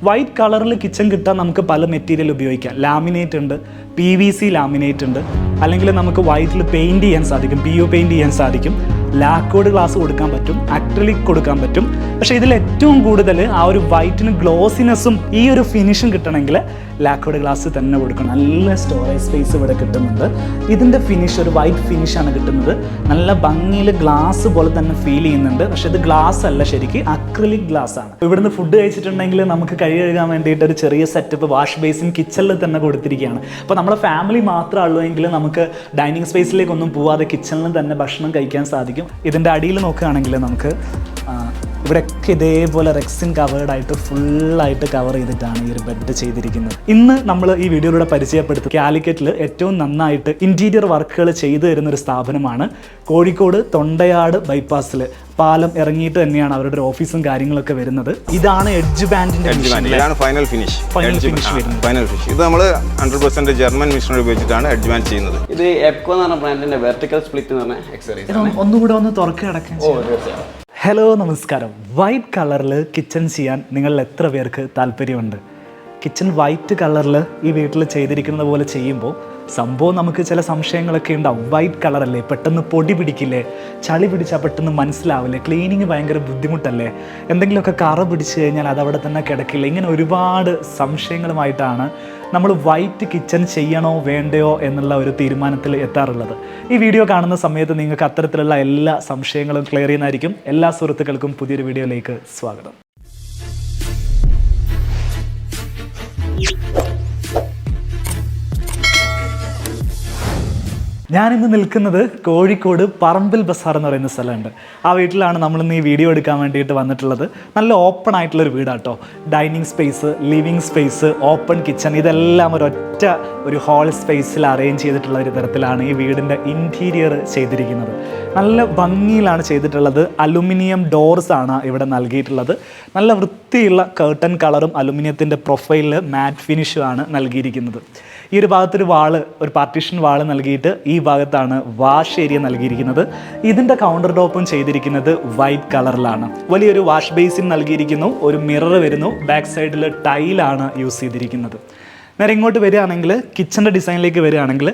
White കളറിൽ kitchen കിട്ടാൻ നമുക്ക് പല മെറ്റീരിയൽ ഉപയോഗിക്കാം. ലാമിനേറ്റ് ഉണ്ട്, PVC ലാമിനേറ്റ് ഉണ്ട്, അല്ലെങ്കിൽ നമുക്ക് വൈറ്റിൽ പെയിൻറ് ചെയ്യാൻ സാധിക്കും, PU പെയിൻറ് ചെയ്യാൻ സാധിക്കും, ലാക്കോഡ് ഗ്ലാസ് കൊടുക്കാൻ പറ്റും, അക്രിലിക് കൊടുക്കാൻ പറ്റും. പക്ഷേ ഇതിൽ ഏറ്റവും കൂടുതൽ ആ ഒരു വൈറ്റിന് ഗ്ലോസിനെസ്സും ഈ ഒരു ഫിനിഷും കിട്ടണമെങ്കിൽ ലാക്കോഡ് ഗ്ലാസ് തന്നെ കൊടുക്കണം. നല്ല സ്റ്റോറേജ് സ്പേസ് ഇവിടെ കിട്ടുന്നുണ്ട്. ഇതിൻ്റെ ഫിനിഷ് ഒരു വൈറ്റ് ഫിനിഷാണ് കിട്ടുന്നത്. നല്ല ഭംഗിയിൽ ഗ്ലാസ് പോലെ തന്നെ ഫീൽ ചെയ്യുന്നുണ്ട്. പക്ഷേ ഇത് ഗ്ലാസ് അല്ല, ശരിക്കും അക്രിലിക് ഗ്ലാസ് ആണ്. ഇവിടുന്ന് ഫുഡ് കഴിച്ചിട്ടുണ്ടെങ്കിൽ നമുക്ക് കൈ കഴുകാൻ വേണ്ടിയിട്ട് ഒരു ചെറിയ സെറ്റപ്പ് വാഷ് ബേസിൻ കിച്ചണിൽ തന്നെ കൊടുത്തിരിക്കുകയാണ്. അപ്പോൾ നമ്മുടെ ഫാമിലി മാത്രമുള്ളൂ എങ്കിൽ നമുക്ക് ഡൈനിങ് സ്പേസിലേക്കൊന്നും പോവാതെ കിച്ചണിൽ തന്നെ ഭക്ഷണം കഴിക്കാൻ സാധിക്കും. ഇതിൻ്റെ അടിയിൽ നോക്കുകയാണെങ്കിൽ നമുക്ക് ഇവിടെയൊക്കെ ഇതേപോലെ റെക്സിൻ കവേർഡായിട്ട് ഫുള്ളായിട്ട് കവർ ചെയ്തിട്ടാണ് ഈ ഒരു ബെഡ് ചെയ്തിരിക്കുന്നത്. ഇന്ന് നമ്മൾ ഈ വീഡിയോയിലൂടെ പരിചയപ്പെടുത്തും കാലിക്കറ്റിൽ ഏറ്റവും നന്നായിട്ട് ഇൻറ്റീരിയർ വർക്കുകൾ ചെയ്തു തരുന്നൊരു സ്ഥാപനമാണ് കോഴിക്കോട് തൊണ്ടയാട് ബൈപ്പാസിൽ പാലം ഇറങ്ങിയിട്ട് തന്നെയാണ് അവരുടെ ഒരു ഓഫീസും കാര്യങ്ങളൊക്കെ വരുന്നത്. ഇതാണ് എഡ്ജ് ബാൻഡിന്റെ ഫൈനൽ ഫിനിഷ്. ഇത് നമ്മൾ 100% ജർമ്മൻ മെഷീനറി ഉപയോഗിച്ചിട്ടാണ് എഡ്ജ് ബാൻഡ് ചെയ്യുന്നത്. ഇത് എപ്കോ എന്ന് പറഞ്ഞ ബ്രാൻഡിന്റെ വെർട്ടിക്കൽ സ്പ്ലിറ്റ് എന്ന് പറഞ്ഞ എക്സസൈസ്. ഒന്നുകൂടെ ഒന്ന് തുറക്കി അടക്കാൻ. ഹലോ, നമസ്കാരം. വൈറ്റ് കളറിൽ കിച്ചൺ ചെയ്യാൻ നിങ്ങളിൽ എത്ര പേർക്ക് താല്പര്യമുണ്ട്? കിച്ചൺ വൈറ്റ് കളറിൽ ഈ വീട്ടിൽ ചെയ്തിരിക്കുന്നത് പോലെ ചെയ്യുമ്പോൾ സംഭവം നമുക്ക് ചില സംശയങ്ങളൊക്കെ ഉണ്ടാവും. വൈറ്റ് കളറല്ലേ, പെട്ടെന്ന് പൊടി പിടിക്കില്ലേ, ചളി പിടിച്ചാൽ പെട്ടെന്ന് മനസ്സിലാവില്ലേ, ക്ലീനിങ് ഭയങ്കര ബുദ്ധിമുട്ടല്ലേ, എന്തെങ്കിലുമൊക്കെ കറ പിടിച്ച് കഴിഞ്ഞാൽ അതവിടെ തന്നെ കിടക്കില്ല. ഇങ്ങനെ ഒരുപാട് സംശയങ്ങളുമായിട്ടാണ് നമ്മൾ വൈറ്റ് കിച്ചൺ ചെയ്യണോ വേണ്ടയോ എന്നുള്ള ഒരു തീരുമാനത്തിൽ എത്താറുള്ളത്. ഈ വീഡിയോ കാണുന്ന സമയത്ത് നിങ്ങൾക്ക് അത്തരത്തിലുള്ള എല്ലാ സംശയങ്ങളും ക്ലിയർ ചെയ്യുന്നതായിരിക്കും. എല്ലാ സുഹൃത്തുക്കൾക്കും പുതിയൊരു വീഡിയോയിലേക്ക് സ്വാഗതം. ഞാനിന്ന് നിൽക്കുന്നത് കോഴിക്കോട് പറമ്പിൽ ബസാർ എന്ന് പറയുന്ന സ്ഥലമുണ്ട്. ആ വീട്ടിലാണ് നമ്മളിന്ന് ഈ വീഡിയോ എടുക്കാൻ വേണ്ടിയിട്ട് വന്നിട്ടുള്ളത്. നല്ല ഓപ്പൺ ആയിട്ടുള്ളൊരു വീടാട്ടോ. Dining space, living space, open kitchen, ഇതെല്ലാം ഒരൊറ്റ ഒരു ഹാൾ സ്പേസിൽ അറേഞ്ച് ചെയ്തിട്ടുള്ള ഒരു തരത്തിലാണ് ഈ വീടിൻ്റെ ഇൻറ്റീരിയർ ചെയ്തിരിക്കുന്നത്. നല്ല ഭംഗിയിലാണ് ചെയ്തിട്ടുള്ളത്. അലുമിനിയം ഡോർസ് ആണ് ഇവിടെ നൽകിയിട്ടുള്ളത്. നല്ല വൃത്തിയുള്ള കർട്ടൻ കളറും അലുമിനിയത്തിൻ്റെ പ്രൊഫൈലിൽ മാറ്റ് ഫിനിഷും ആണ് നൽകിയിരിക്കുന്നത്. ഈ ഒരു ഭാഗത്തൊരു വാള്, ഒരു പാർട്ടീഷൻ വാള് നൽകിയിട്ട് ഈ ഭാഗത്താണ് വാഷ് ഏരിയ നൽകിയിരിക്കുന്നത്. ഇതിൻ്റെ കൗണ്ടർ ടോപ്പും ചെയ്തിരിക്കുന്നത് വൈറ്റ് കളറിലാണ്. വലിയൊരു വാഷ് ബേസിൻ നൽകിയിരിക്കുന്നു. ഒരു മിറർ വരുന്നു. ബാക്ക് സൈഡിൽ ടൈലാണ് യൂസ് ചെയ്തിരിക്കുന്നത്. നേരെ ഇങ്ങോട്ട് വരികയാണെങ്കിൽ കിച്ചൻ്റെ ഡിസൈനിലേക്ക് വരികയാണെങ്കിൽ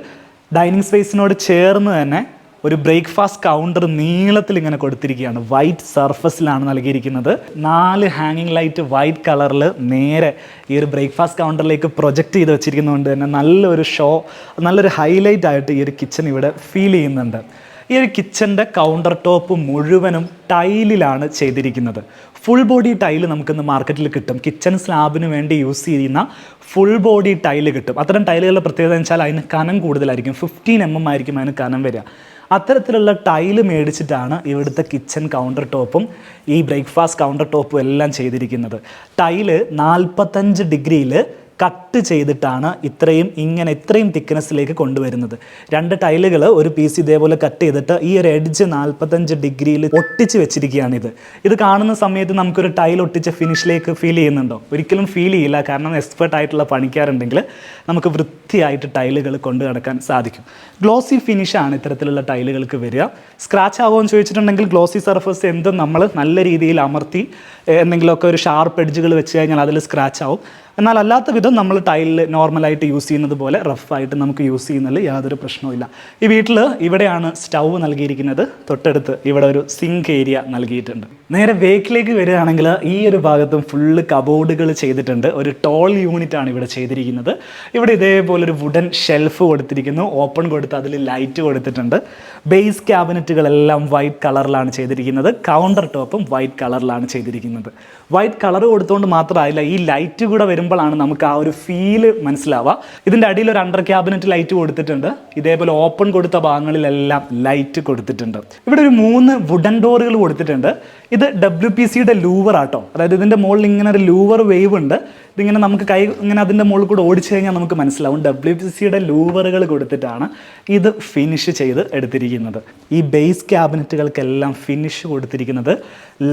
ഡൈനിങ് സ്പേസിനോട് ചേർന്ന് തന്നെ ഒരു ബ്രേക്ക്ഫാസ്റ്റ് കൗണ്ടർ നീളത്തിൽ ഇങ്ങനെ കൊടുത്തിരിക്കുകയാണ്. വൈറ്റ് സർഫസിലാണ് നൽകിയിരിക്കുന്നത്. 4 ഹാങ്ങിങ് ലൈറ്റ് വൈറ്റ് കളറിൽ നേരെ ഈ ഒരു ബ്രേക്ക്ഫാസ്റ്റ് കൗണ്ടറിലേക്ക് പ്രൊജക്റ്റ് ചെയ്ത് വെച്ചിരിക്കുന്നതുകൊണ്ട് തന്നെ നല്ലൊരു നല്ലൊരു ഹൈലൈറ്റ് ആയിട്ട് ഈ ഒരു കിച്ചൺ ഇവിടെ ഫീൽ ചെയ്യുന്നുണ്ട്. ഈ ഒരു കിച്ചൻ്റെ കൗണ്ടർ ടോപ്പ് മുഴുവനും ടൈലിലാണ് ചെയ്തിരിക്കുന്നത്. ഫുൾ ബോഡി ടൈല് നമുക്കിന്ന് മാർക്കറ്റിൽ കിട്ടും. കിച്ചൺ സ്ലാബിന് വേണ്ടി യൂസ് ചെയ്യുന്ന ഫുൾ ബോഡി ടൈല് കിട്ടും. അത്തരം ടൈലുകളുടെ പ്രത്യേകത എന്ന് വെച്ചാൽ അതിന് കനം കൂടുതലായിരിക്കും. 15 mm ആയിരിക്കും അതിന് കനം വരിക. അത്തരത്തിലുള്ള ടൈല് മേടിച്ചിട്ടാണ് ഇവിടുത്തെ കിച്ചൺ കൗണ്ടർ ടോപ്പും ഈ ബ്രേക്ക്ഫാസ്റ്റ് കൗണ്ടർ ടോപ്പും എല്ലാം ചെയ്തിരിക്കുന്നത്. ടൈല് 45 ഡിഗ്രിയിൽ കട്ട് ചെയ്തിട്ടാണ് ഇത്രയും തിക്നെസ്സിലേക്ക് കൊണ്ടുവരുന്നത്. 2 ടൈലുകൾ ഒരു പീസ് ഇതേപോലെ കട്ട് ചെയ്തിട്ട് ഈ ഒരു എഡ്ജ് 45 ഡിഗ്രിയിൽ ഒട്ടിച്ച് വെച്ചിരിക്കുകയാണിത്. ഇത് കാണുന്ന സമയത്ത് നമുക്കൊരു ടൈൽ ഒട്ടിച്ച ഫിനിഷിലേക്ക് ഫീൽ ചെയ്യുന്നുണ്ടോ? ഒരിക്കലും ഫീൽ ചെയ്യില്ല. കാരണം എക്സ്പെർട്ട് ആയിട്ടുള്ള പണിക്കാരുണ്ടെങ്കിൽ നമുക്ക് വൃത്തിയായിട്ട് ടൈലുകൾ കൊണ്ടു നടക്കാൻ സാധിക്കും. ഗ്ലോസി ഫിനിഷാണ് ഇത്തരത്തിലുള്ള ടൈലുകൾക്ക് വരിക. സ്ക്രാച്ച് ആവുമെന്ന് ചോദിച്ചിട്ടുണ്ടെങ്കിൽ ഗ്ലോസി സർഫസ് എന്തും നമ്മൾ നല്ല രീതിയിൽ അമർത്തി എന്തെങ്കിലുമൊക്കെ ഒരു ഷാർപ്പ് എഡ്ജുകൾ വെച്ച് കഴിഞ്ഞാൽ അതിൽ സ്ക്രാച്ച് ആവും. എന്നാൽ അല്ലാത്ത വിധം നമ്മൾ ടൈലിൽ നോർമലായിട്ട് യൂസ് ചെയ്യുന്നത് പോലെ റഫായിട്ട് നമുക്ക് യൂസ് ചെയ്യുന്നതിൽ യാതൊരു പ്രശ്നവുമില്ല. ഈ വീട്ടിൽ ഇവിടെയാണ് സ്റ്റൗ നൽകിയിരിക്കുന്നത്. തൊട്ടടുത്ത് ഇവിടെ ഒരു സിങ്ക് ഏരിയ നൽകിയിട്ടുണ്ട്. നേരെ വേക്കിലേക്ക് വരികയാണെങ്കിൽ ഈ ഒരു ഭാഗത്തും ഫുള്ള് കബോർഡുകൾ ചെയ്തിട്ടുണ്ട്. ഒരു ടോൾ യൂണിറ്റാണ് ഇവിടെ ചെയ്തിരിക്കുന്നത്. ഇവിടെ ഇതേപോലൊരു വുഡൻ ഷെൽഫ് കൊടുത്തിരിക്കുന്നു. ഓപ്പൺ കൊടുത്ത് അതിൽ ലൈറ്റ് കൊടുത്തിട്ടുണ്ട്. ബേസ് ക്യാബിനറ്റുകളെല്ലാം വൈറ്റ് കളറിലാണ് ചെയ്തിരിക്കുന്നത്. കൗണ്ടർ ടോപ്പും വൈറ്റ് കളറിലാണ് ചെയ്തിരിക്കുന്നത്. വൈറ്റ് കളർ കൊടുത്തുകൊണ്ട് മാത്രമായില്ല, ഈ ലൈറ്റ് കൂടെ വരുമ്പോഴാണ് നമുക്ക് ആ ഒരു ഫീല് മനസ്സിലാവുക. ഇതിൻ്റെ അടിയിൽ ഒരു അണ്ടർ ക്യാബിനറ്റ് ലൈറ്റ് കൊടുത്തിട്ടുണ്ട്. ഇതേപോലെ ഓപ്പൺ കൊടുത്ത ഭാഗങ്ങളിലെല്ലാം ലൈറ്റ് കൊടുത്തിട്ടുണ്ട്. ഇവിടെ ഒരു 3 വുഡൻ ഡോറുകൾ കൊടുത്തിട്ടുണ്ട്. ഇത് WPCയുടെ ലൂവർ ആട്ടോ. അതായത് ഇതിൻ്റെ മുകളിൽ ഇങ്ങനെ ഒരു ലൂവർ വേവ് ഉണ്ട്. ഇതിങ്ങനെ നമുക്ക് കൈ ഇങ്ങനെ അതിൻ്റെ മുകളിൽ കൂടെ ഓടിച്ചു കഴിഞ്ഞാൽ നമുക്ക് മനസ്സിലാവും. WPCയുടെ ലൂവറുകൾ കൊടുത്തിട്ടാണ് ഇത് ഫിനിഷ് ചെയ്ത് എടുത്തിരിക്കുന്നത്. ഈ ബേസ് ക്യാബിനറ്റുകൾക്കെല്ലാം ഫിനിഷ് കൊടുത്തിരിക്കുന്നത്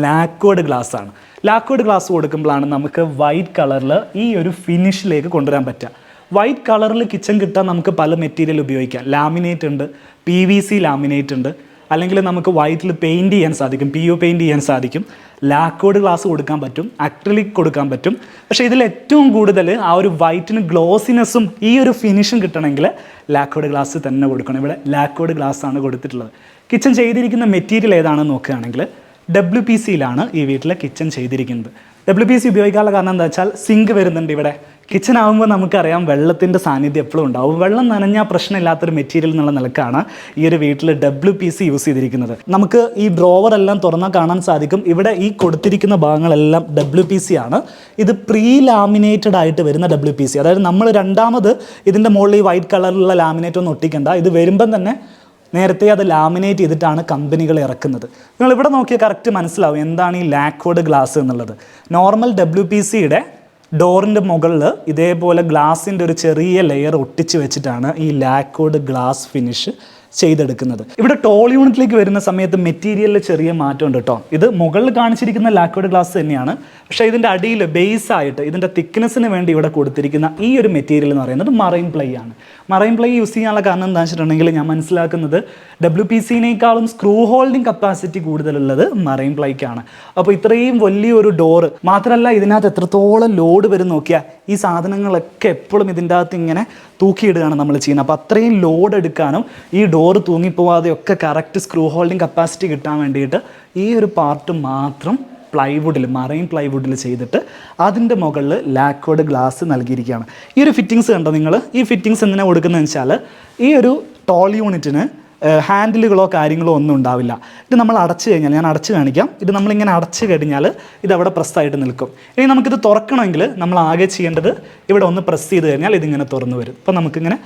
ലാക്കോഡ് ഗ്ലാസ് ആണ്. ലാക്കോഡ് ഗ്ലാസ് കൊടുക്കുമ്പോഴാണ് നമുക്ക് വൈറ്റ് കളറിൽ ഈ ഒരു ഫിനിഷിലേക്ക് കൊണ്ടുവരാൻ പറ്റുക. വൈറ്റ് കളറിൽ കിച്ചൺ കിട്ടാൻ നമുക്ക് പല മെറ്റീരിയൽ ഉപയോഗിക്കാം. ലാമിനേറ്റ് ഉണ്ട്, PVC ലാമിനേറ്റ് ഉണ്ട്, അല്ലെങ്കിൽ നമുക്ക് വൈറ്റിൽ പെയിൻറ്റ് ചെയ്യാൻ സാധിക്കും, PU പെയിൻറ്റ് ചെയ്യാൻ സാധിക്കും, ലാക്കോഡ് ഗ്ലാസ് കൊടുക്കാൻ പറ്റും, അക്രിലിക് കൊടുക്കാൻ പറ്റും. പക്ഷേ ഇതിൽ ഏറ്റവും കൂടുതൽ ആ ഒരു വൈറ്റിന് ഗ്ലോസിനെസ്സും ഈ ഒരു ഫിനിഷും കിട്ടണമെങ്കിൽ ലാക്കോഡ് ഗ്ലാസ് തന്നെ കൊടുക്കണം. ഇവിടെ ലാക്കോഡ് ഗ്ലാസ് ആണ് കൊടുത്തിട്ടുള്ളത്. കിച്ചൺ ചെയ്തിരിക്കുന്ന മെറ്റീരിയൽ ഏതാണെന്ന് നോക്കുകയാണെങ്കിൽ WPCയിലാണ് ഈ വീട്ടിലെ കിച്ചൺ ചെയ്തിരിക്കുന്നത്. WPC ഉപയോഗിക്കാനുള്ള കാരണം എന്താ വെച്ചാൽ സിങ്ക് വരുന്നുണ്ട് ഇവിടെ. കിച്ചൺ ആകുമ്പോൾ നമുക്കറിയാം വെള്ളത്തിൻ്റെ സാന്നിധ്യം എപ്പോഴും ഉണ്ടാവും. വെള്ളം നനഞ്ഞാൽ പ്രശ്നമില്ലാത്തൊരു മെറ്റീരിയൽ എന്നുള്ള നിലക്കാണ് ഈ ഒരു വീട്ടിൽ WPC യൂസ് ചെയ്തിരിക്കുന്നത്. നമുക്ക് ഈ ഡ്രോവർ എല്ലാം തുറന്നാൽ കാണാൻ സാധിക്കും. ഇവിടെ ഈ കൊടുത്തിരിക്കുന്ന ഭാഗങ്ങളെല്ലാം WPC ആണ്. ഇത് പ്രീ ലാമിനേറ്റഡ് ആയിട്ട് വരുന്ന WPC. അതായത് നമ്മൾ രണ്ടാമത് ഇതിൻ്റെ മുകളിൽ ഈ വൈറ്റ് കളറിലുള്ള ലാമിനേറ്റ് ഒന്നും ഒട്ടിക്കണ്ട. ഇത് വരുമ്പം തന്നെ നേരത്തെ അത് ലാമിനേറ്റ് ചെയ്തിട്ടാണ് കമ്പനികൾ ഇറക്കുന്നത്. നിങ്ങൾ ഇവിടെ നോക്കിയാൽ കറക്റ്റ് മനസ്സിലാവും എന്താണ് ഈ ലാക്കോഡ് ഗ്ലാസ് എന്നുള്ളത്. നോർമൽ WPCയുടെ ഡോറിൻ്റെ മുകളിൽ ഇതേപോലെ ഗ്ലാസിൻ്റെ ഒരു ചെറിയ ലെയർ ഒട്ടിച്ച് വെച്ചിട്ടാണ് ഈ ലാക്കോഡ് ഗ്ലാസ് ഫിനിഷ് ചെയ്തെടുക്കുന്നത്. ഇവിടെ ടോൾ യൂണിറ്റിലേക്ക് വരുന്ന സമയത്ത് മെറ്റീരിയലിൽ ചെറിയ മാറ്റമുണ്ട് കേട്ടോ. ഇത് മുകളിൽ കാണിച്ചിരിക്കുന്ന ലാക്കോഡ് ഗ്ലാസ് തന്നെയാണ്. പക്ഷേ ഇതിൻ്റെ അടിയിൽ ബേസ് ആയിട്ട് ഇതിൻ്റെ തിക്നെസ്സിന് വേണ്ടി ഇവിടെ കൊടുത്തിരിക്കുന്ന ഈ ഒരു മെറ്റീരിയൽ എന്ന് പറയുന്നത് മറൈൻ പ്ലൈ ആണ്. മറൈൻ പ്ലൈ യൂസ് ചെയ്യാനുള്ള കാരണം എന്താണെന്ന് വെച്ചിട്ടുണ്ടെങ്കിൽ ഞാൻ മനസ്സിലാക്കുന്നത് WPCനേക്കാളും സ്ക്രൂ ഹോൾഡിംഗ് കപ്പാസിറ്റി കൂടുതലുള്ളത് മറൈൻ പ്ലൈക്കാണ്. അപ്പോൾ ഇത്രയും വലിയൊരു ഡോറ് മാത്രമല്ല ഇതിനകത്ത് എത്രത്തോളം ലോഡ് വരും നോക്കിയാൽ ഈ സാധനങ്ങളൊക്കെ എപ്പോഴും ഇതിൻ്റെ അകത്ത് ഇങ്ങനെ തൂക്കിയിടുകയാണ് നമ്മൾ ചെയ്യുന്നത്. അപ്പോൾ അത്രയും ലോഡ് എടുക്കാനും ഈ ഡോറ് തൂങ്ങിപ്പോവാതെയൊക്കെ കറക്റ്റ് സ്ക്രൂ ഹോൾഡിംഗ് കപ്പാസിറ്റി കിട്ടാൻ വേണ്ടിയിട്ട് ഈ ഒരു പാർട്ട് മാത്രം പ്ലൈവുഡിൽ മറൈൻ പ്ലൈവുഡിൽ ചെയ്തിട്ട് അതിൻ്റെ മുകളിൽ ലാക്കോഡ് ഗ്ലാസ് നൽകിയിരിക്കുകയാണ്. ഈ ഒരു ഫിറ്റിങ്സ് കണ്ടോ നിങ്ങൾ? ഈ ഫിറ്റിങ്സ് എന്തിനാണ് കൊടുക്കുന്നതെന്ന് വെച്ചാൽ ഈ ഒരു ടോൾ യൂണിറ്റിന് ഹാൻഡിലുകളോ കാര്യങ്ങളോ ഒന്നും ഉണ്ടാവില്ല. ഇത് നമ്മൾ അടച്ചു കഴിഞ്ഞാൽ, ഞാൻ അടച്ച് കാണിക്കാം, ഇത് നമ്മളിങ്ങനെ അടച്ചു കഴിഞ്ഞാൽ ഇതവിടെ പ്രസ്സായിട്ട് നിൽക്കും. ഇനി നമുക്കിത് തുറക്കണമെങ്കിൽ നമ്മൾ ആകെ ചെയ്യേണ്ടത് ഇവിടെ ഒന്ന് പ്രസ് ചെയ്ത് കഴിഞ്ഞാൽ ഇതിങ്ങനെ തുറന്നു വരും. അപ്പോൾ നമുക്കിങ്ങനെ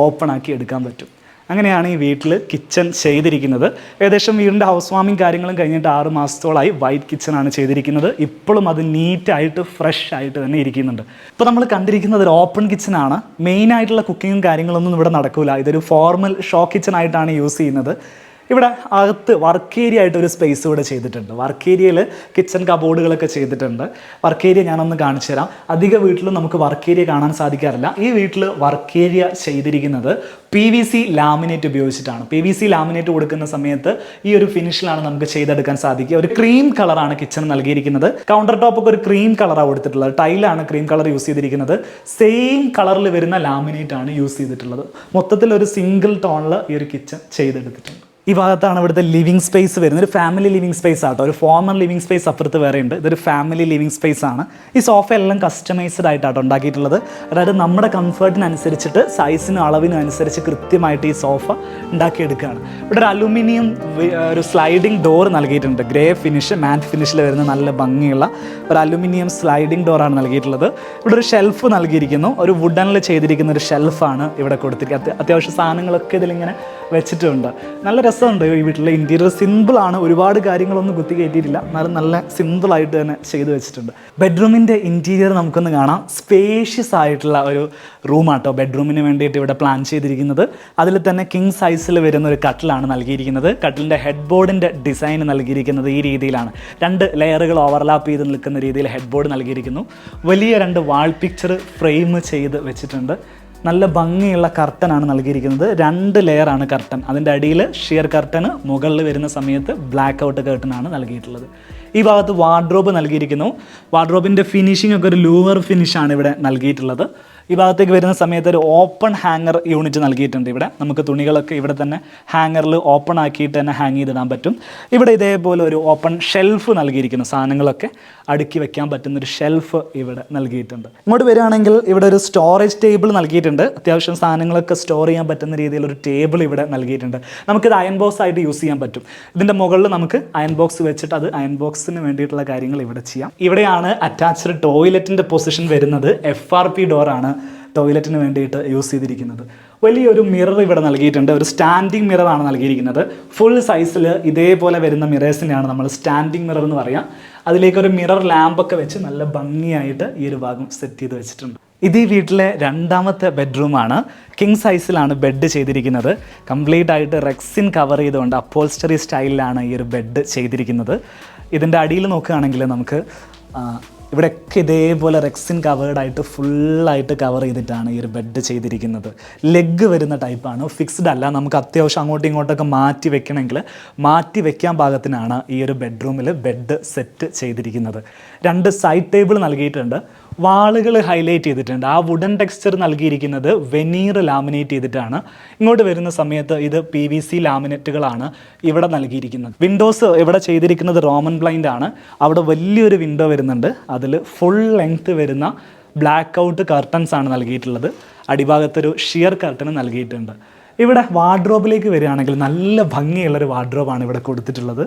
ഓപ്പൺ ആക്കി എടുക്കാൻ പറ്റും. അങ്ങനെയാണ് ഈ വീട്ടിൽ കിച്ചൺ ചെയ്തിരിക്കുന്നത്. ഏകദേശം വീടിൻ്റെ ഹൗസ് വാമിങ് കാര്യങ്ങളും കഴിഞ്ഞിട്ട് 6 മാസത്തോളമായി വൈറ്റ് കിച്ചണാണ് ചെയ്തിരിക്കുന്നത്. ഇപ്പോഴും അത് നീറ്റായിട്ട് ഫ്രഷ് ആയിട്ട് തന്നെ ഇരിക്കുന്നുണ്ട്. ഇപ്പോൾ നമ്മൾ കണ്ടിരിക്കുന്നത് ഒരു ഓപ്പൺ കിച്ചണാണ്. മെയിനായിട്ടുള്ള കുക്കിങ്ങും കാര്യങ്ങളൊന്നും ഇവിടെ നടക്കില്ല. ഇതൊരു ഫോർമൽ ഷോ കിച്ചണായിട്ടാണ് യൂസ് ചെയ്യുന്നത്. ഇവിടെ അകത്ത് വർക്ക് ഏരിയ ആയിട്ടൊരു സ്പേസ് ഇവിടെ ചെയ്തിട്ടുണ്ട്. വർക്ക് ഏരിയയിൽ കിച്ചൺ കബോർഡുകളൊക്കെ ചെയ്തിട്ടുണ്ട്. വർക്ക് ഏരിയ ഞാനൊന്ന് കാണിച്ചു തരാം. അധിക വീട്ടിലും നമുക്ക് വർക്ക് ഏരിയ കാണാൻ സാധിക്കാറില്ല. ഈ വീട്ടിൽ വർക്ക് ഏരിയ ചെയ്തിരിക്കുന്നത് PVC ലാമിനേറ്റ് ഉപയോഗിച്ചിട്ടാണ്. PVC ലാമിനേറ്റ് കൊടുക്കുന്ന സമയത്ത് ഈ ഒരു ഫിനിഷിലാണ് നമുക്ക് ചെയ്തെടുക്കാൻ സാധിക്കുക. ഒരു ക്രീം കളറാണ് കിച്ചൺ നൽകിയിരിക്കുന്നത്. കൗണ്ടർ ടോപ്പൊക്കെ ഒരു ക്രീം കളറാണ് കൊടുത്തിട്ടുള്ളത്. ടൈലാണ് ക്രീം കളർ യൂസ് ചെയ്തിരിക്കുന്നത്. സെയിം കളറിൽ വരുന്ന ലാമിനേറ്റ് ആണ് യൂസ് ചെയ്തിട്ടുള്ളത്. മൊത്തത്തിൽ ഒരു സിംഗിൾ ടോണിൽ ഈ ഒരു കിച്ചൺ ചെയ്തെടുത്തിട്ടുണ്ട്. ഈ ഭാഗത്താണ് ഇവിടുത്തെ ലിവിങ് സ്പേസ് വരുന്നത്. ഒരു ഫാമിലി ലിവിങ് സ്പേസ് ആട്ടോ. ഒരു ഫോമർ ലിവിങ് സ്പേസ് അപ്പുറത്ത് വേറെ ഉണ്ട്. ഇതൊരു ഫാമിലി ലിവിങ് സ്പേസ് ആണ്. ഈ സോഫ എല്ലാം കസ്റ്റമൈസ്ഡ് ആയിട്ടാട്ടോ ഉണ്ടാക്കിയിട്ടുള്ളത്. അതായത് നമ്മുടെ കംഫർട്ടിനനുസരിച്ചിട്ട് സൈസിനും അളവിനും അനുസരിച്ച് കൃത്യമായിട്ട് ഈ സോഫ ഉണ്ടാക്കിയെടുക്കുകയാണ്. ഇവിടെ ഒരു അലുമിനിയം ഒരു സ്ലൈഡിംഗ് ഡോർ നൽകിയിട്ടുണ്ട്. ഗ്രേ ഫിനിഷ്, മാറ്റ് ഫിനിഷിൽ വരുന്ന നല്ല ഭംഗിയുള്ള ഒരു അലുമിനിയം സ്ലൈഡിംഗ് ഡോറാണ് നൽകിയിട്ടുള്ളത്. ഇവിടെ ഒരു ഷെൽഫ് നൽകിയിരിക്കുന്നു. ഒരു വുഡനിൽ ചെയ്തിരിക്കുന്ന ഒരു ഷെൽഫാണ് ഇവിടെ കൊടുത്തിരിക്കുന്നത്. അത്യാവശ്യം സാധനങ്ങളൊക്കെ ഇതിലിങ്ങനെ വെച്ചിട്ടുണ്ട്. നല്ല രസമുണ്ട്. ഈ വീട്ടിലെ ഇൻറ്റീരിയർ സിമ്പിളാണ്. ഒരുപാട് കാര്യങ്ങളൊന്നും കുത്തി കയറ്റിയിട്ടില്ല. എന്നാലും നല്ല സിമ്പിളായിട്ട് തന്നെ ചെയ്തു വെച്ചിട്ടുണ്ട്. ബെഡ്റൂമിൻ്റെ ഇൻറ്റീരിയർ നമുക്കൊന്ന് കാണാം. സ്പേഷ്യസ് ആയിട്ടുള്ള ഒരു റൂമാട്ടോ ബെഡ്റൂമിന് വേണ്ടിയിട്ട് ഇവിടെ പ്ലാൻ ചെയ്തിരിക്കുന്നത്. അതിൽ തന്നെ കിങ് സൈസിൽ വരുന്ന ഒരു കട്ടിലാണ് നൽകിയിരിക്കുന്നത്. കട്ടിലിൻ്റെ ഹെഡ് ബോർഡിൻ്റെ ഡിസൈൻ നൽകിയിരിക്കുന്നത് ഈ രീതിയിലാണ്. 2 ലെയറുകൾ ഓവർലാപ്പ് ചെയ്ത് നിൽക്കുന്ന രീതിയിൽ ഹെഡ് ബോർഡ് നൽകിയിരിക്കുന്നു. വലിയ 2 വാൾ പിക്ചർ ഫ്രെയിം ചെയ്ത് വെച്ചിട്ടുണ്ട്. നല്ല ഭംഗിയുള്ള കർട്ടനാണ് നൽകിയിരിക്കുന്നത്. 2 ലെയറാണ് കർട്ടൻ. അതിൻ്റെ അടിയിൽ ഷിയർ കർട്ടന്, മുകളിൽ വരുന്ന സമയത്ത് ബ്ലാക്ക് ഔട്ട് കർട്ടനാണ് നൽകിയിട്ടുള്ളത്. ഈ ഭാഗത്ത് വാർഡ്രോബ് നൽകിയിരിക്കുന്നു. വാർഡ്രോബിൻ്റെ ഫിനിഷിംഗ് ഒക്കെ ഒരു ലൂവർ ഫിനിഷാണ് ഇവിടെ നൽകിയിട്ടുള്ളത്. ഈ ഭാഗത്തേക്ക് വരുന്ന സമയത്ത് ഒരു ഓപ്പൺ ഹാങ്ങർ യൂണിറ്റ് നൽകിയിട്ടുണ്ട്. ഇവിടെ നമുക്ക് തുണികളൊക്കെ ഇവിടെ തന്നെ ഹാങ്ങറിൽ ഓപ്പൺ ആക്കിയിട്ട് തന്നെ ഹാങ് ചെയ്തിടാൻ പറ്റും. ഇവിടെ ഇതേപോലെ ഒരു ഓപ്പൺ ഷെൽഫ് നൽകിയിരിക്കുന്നു. സാധനങ്ങളൊക്കെ അടുക്കി വെക്കാൻ പറ്റുന്നൊരു ഷെൽഫ് ഇവിടെ നൽകിയിട്ടുണ്ട്. ഇങ്ങോട്ട് വരികയാണെങ്കിൽ ഇവിടെ ഒരു സ്റ്റോറേജ് ടേബിൾ നൽകിയിട്ടുണ്ട്. അത്യാവശ്യം സാധനങ്ങളൊക്കെ സ്റ്റോർ ചെയ്യാൻ പറ്റുന്ന രീതിയിൽ ഒരു ടേബിൾ ഇവിടെ നൽകിയിട്ടുണ്ട്. നമുക്കിത് അയൺ ബോക്സ് ആയിട്ട് യൂസ് ചെയ്യാൻ പറ്റും. ഇതിൻ്റെ മുകളിൽ നമുക്ക് അയൺ ബോക്സ് വെച്ചിട്ട് അത് അയൺ ബോക്സിന് വേണ്ടിയിട്ടുള്ള കാര്യങ്ങൾ ഇവിടെ ചെയ്യാം. ഇവിടെയാണ് അറ്റാച്ച്ഡ് ടോയ്ലറ്റിൻ്റെ പൊസിഷൻ വരുന്നത്. FRP ഡോറാണ് ടോയ്ലറ്റിന് വേണ്ടിയിട്ട് യൂസ് ചെയ്തിരിക്കുന്നത്. വലിയൊരു മിറർ ഇവിടെ നൽകിയിട്ടുണ്ട്. ഒരു സ്റ്റാൻഡിങ് മിററാണ് നൽകിയിരിക്കുന്നത്. ഫുൾ സൈസിൽ ഇതേപോലെ വരുന്ന മിറേഴ്സിനെയാണ് നമ്മൾ സ്റ്റാൻഡിങ് മിറർ എന്ന് പറയാം. അതിലേക്കൊരു മിറർ ലാമ്പൊക്കെ വെച്ച് നല്ല ഭംഗിയായിട്ട് ഈ ഒരു ഭാഗം സെറ്റ് ചെയ്ത് വെച്ചിട്ടുണ്ട്. ഇത് ഈ വീട്ടിലെ 2ാമത്തെ ബെഡ്റൂമാണ്. കിങ് സൈസിലാണ് ബെഡ് ചെയ്തിരിക്കുന്നത്. കംപ്ലീറ്റ് ആയിട്ട് റെക്സിൻ കവർ ചെയ്തുകൊണ്ട് അപ്പോൾസ്റ്ററി സ്റ്റൈലിലാണ് ഈ ഒരു ബെഡ് ചെയ്തിരിക്കുന്നത്. ഇതിൻ്റെ അടിയിൽ നോക്കുകയാണെങ്കിൽ നമുക്ക് ഇവിടെയൊക്കെ ഇതേപോലെ റെക്സിൻ കവേർഡായിട്ട് ഫുള്ളായിട്ട് കവർ ചെയ്തിട്ടാണ് ഈ ഒരു ബെഡ് ചെയ്തിരിക്കുന്നത്. ലെഗ് വരുന്ന ടൈപ്പാണ്, ഫിക്സ്ഡ് അല്ല. നമുക്ക് അത്യാവശ്യം അങ്ങോട്ടും ഇങ്ങോട്ടൊക്കെ മാറ്റി വെക്കണമെങ്കിൽ മാറ്റി വെക്കാൻ പാകത്തിനാണ് ഈ ഒരു ബെഡ്റൂമിൽ ബെഡ് സെറ്റ് ചെയ്തിരിക്കുന്നത്. 2 സൈഡ് ടേബിൾ നൽകിയിട്ടുണ്ട്. വാളുകൾ ഹൈലൈറ്റ് ചെയ്തിട്ടുണ്ട്. ആ വുഡൻ ടെക്സ്ചർ നൽകിയിരിക്കുന്നത് വെനീർ ലാമിനേറ്റ് ചെയ്തിട്ടാണ്. ഇങ്ങോട്ട് വരുന്ന സമയത്ത് ഇത് PVC ലാമിനേറ്റുകളാണ് ഇവിടെ നൽകിയിരിക്കുന്നത്. വിൻഡോസ് ഇവിടെ ചെയ്തിരിക്കുന്നത് റോമൻ ബ്ലൈൻഡ് ആണ്. അവിടെ വലിയൊരു വിൻഡോ വരുന്നുണ്ട്. അതിൽ ഫുൾ ലെങ്ത് വരുന്ന ബ്ലാക്ക് ഔട്ട് കർട്ടൻസ് ആണ് നൽകിയിട്ടുള്ളത്. അടിഭാഗത്തൊരു ഷിയർ കർട്ടൻ നൽകിയിട്ടുണ്ട്. ഇവിടെ വാർഡ്രോബിലേക്ക് വരികയാണെങ്കിൽ നല്ല ഭംഗിയുള്ളൊരു വാർഡ്രോബാണ് ഇവിടെ കൊടുത്തിട്ടുള്ളത്.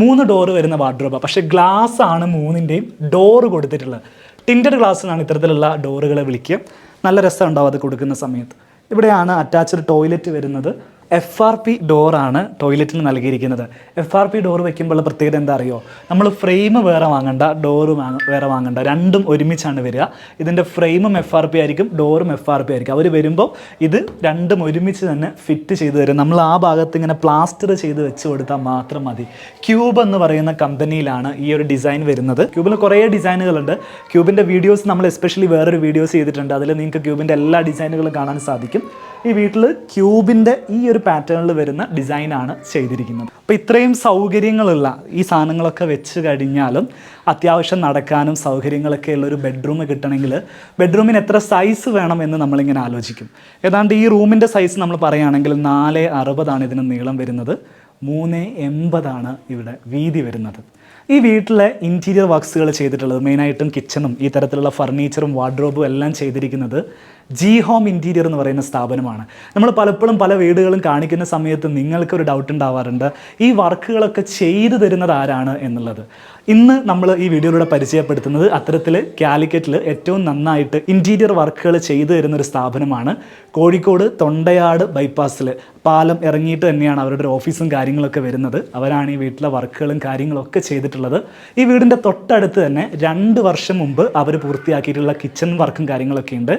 3 ഡോറ് വരുന്ന വാർഡ്രോബാണ്, പക്ഷേ ഗ്ലാസ് ആണ് 3ൻ്റെയും ഡോറ് കൊടുത്തിട്ടുള്ളത്. ടിൻറ്റഡ് ഗ്ലാസ്സിനാണ് ഇത്തരത്തിലുള്ള ഡോറുകളെ വിളിക്കുക. നല്ല രസമുണ്ടാവും അത് കൊടുക്കുന്ന സമയത്ത്. ഇവിടെയാണ് അറ്റാച്ച്ഡ് ടോയ്ലറ്റ് വരുന്നത്. FRP ഡോറാണ് ടോയ്ലറ്റിന് നൽകിയിരിക്കുന്നത്. FRP ഡോർ വെക്കുമ്പോൾ പ്രത്യേകത എന്താ അറിയോ? നമ്മൾ ഫ്രെയിം വേറെ വാങ്ങണ്ട, ഡോറ് വേറെ വാങ്ങണ്ട, രണ്ടും ഒരുമിച്ചാണ് വരിക. ഇതിൻ്റെ ഫ്രെയിമും FRP ആയിരിക്കും, ഡോറും FRP ആയിരിക്കും. അവർ വരുമ്പോൾ ഇത് രണ്ടും ഒരുമിച്ച് തന്നെ ഫിറ്റ് ചെയ്ത് തരും. നമ്മൾ ആ ഭാഗത്ത് ഇങ്ങനെ പ്ലാസ്റ്റർ ചെയ്ത് വെച്ച് കൊടുത്താൽ മാത്രം മതി. ക്യൂബ് എന്ന് പറയുന്ന കമ്പനിയിലാണ് ഈ ഒരു ഡിസൈൻ വരുന്നത്. ക്യൂബിൽ കുറേ ഡിസൈനുകളുണ്ട്. ക്യൂബിൻ്റെ വീഡിയോസ് നമ്മൾ എസ്പെഷ്യലി വേറൊരു വീഡിയോസ് ചെയ്തിട്ടുണ്ട്. അതിൽ നിങ്ങൾക്ക് ക്യൂബിൻ്റെ എല്ലാ ഡിസൈനുകളും കാണാൻ സാധിക്കും. ഈ വീട്ടിൽ ക്യൂബിൻ്റെ ഈ ഒരു പാറ്റേണിൽ വരുന്ന ഡിസൈനാണ് ചെയ്തിരിക്കുന്നത്. അപ്പോൾ ഇത്രയും സൗകര്യങ്ങളുള്ള ഈ സാധനങ്ങളൊക്കെ വെച്ച് കഴിഞ്ഞാലും അത്യാവശ്യം നടക്കാനും സൗകര്യങ്ങളൊക്കെ ഉള്ളൊരു ബെഡ്റൂം കിട്ടണമെങ്കിൽ ബെഡ്റൂമിന് എത്ര സൈസ് വേണം എന്ന് നമ്മളിങ്ങനെ ആലോചിക്കും. ഏതാണ്ട് ഈ റൂമിൻ്റെ സൈസ് നമ്മൾ പറയുകയാണെങ്കിൽ 4.60 ഇതിന് നീളം വരുന്നത്, 3.80 ഇവിടെ വീതി വരുന്നത്. ഈ വീട്ടിലെ ഇൻറ്റീരിയർ വർക്ക്സുകൾ ചെയ്തിട്ടുള്ളത് മെയിനായിട്ടും കിച്ചണും ഈ തരത്തിലുള്ള ഫർണിച്ചറും വാർഡ്രോബും എല്ലാം ചെയ്തിരിക്കുന്നത് ജി ഹോം ഇൻറ്റീരിയർ എന്ന് പറയുന്ന സ്ഥാപനമാണ്. നമ്മൾ പലപ്പോഴും പല വീടുകളും കാണിക്കുന്ന സമയത്ത് നിങ്ങൾക്കൊരു ഡൗട്ട് ഉണ്ടാവാറുണ്ട്, ഈ വർക്കുകളൊക്കെ ചെയ്തു തരുന്നത് ആരാണ് എന്നുള്ളത്. ഇന്ന് നമ്മൾ ഈ വീഡിയോയിലൂടെ പരിചയപ്പെടുത്തുന്നത് അത്തരത്തിൽ കാലിക്കറ്റിൽ ഏറ്റവും നന്നായിട്ട് ഇൻറ്റീരിയർ വർക്കുകൾ ചെയ്തു തരുന്നൊരു സ്ഥാപനമാണ്. കോഴിക്കോട് തൊണ്ടയാട് ബൈപ്പാസിൽ പാലം ഇറങ്ങിയിട്ട് തന്നെയാണ് അവരുടെ ഒരു ഓഫീസും കാര്യങ്ങളൊക്കെ വരുന്നത്. അവരാണ് ഈ വീട്ടിലെ വർക്കുകളും കാര്യങ്ങളൊക്കെ ചെയ്തിട്ടുള്ളത്. ഈ വീടിൻ്റെ തൊട്ടടുത്ത് തന്നെ 2 വർഷം മുമ്പ് അവർ പൂർത്തിയാക്കിയിട്ടുള്ള കിച്ചൺ വർക്കും കാര്യങ്ങളൊക്കെ ഉണ്ട്.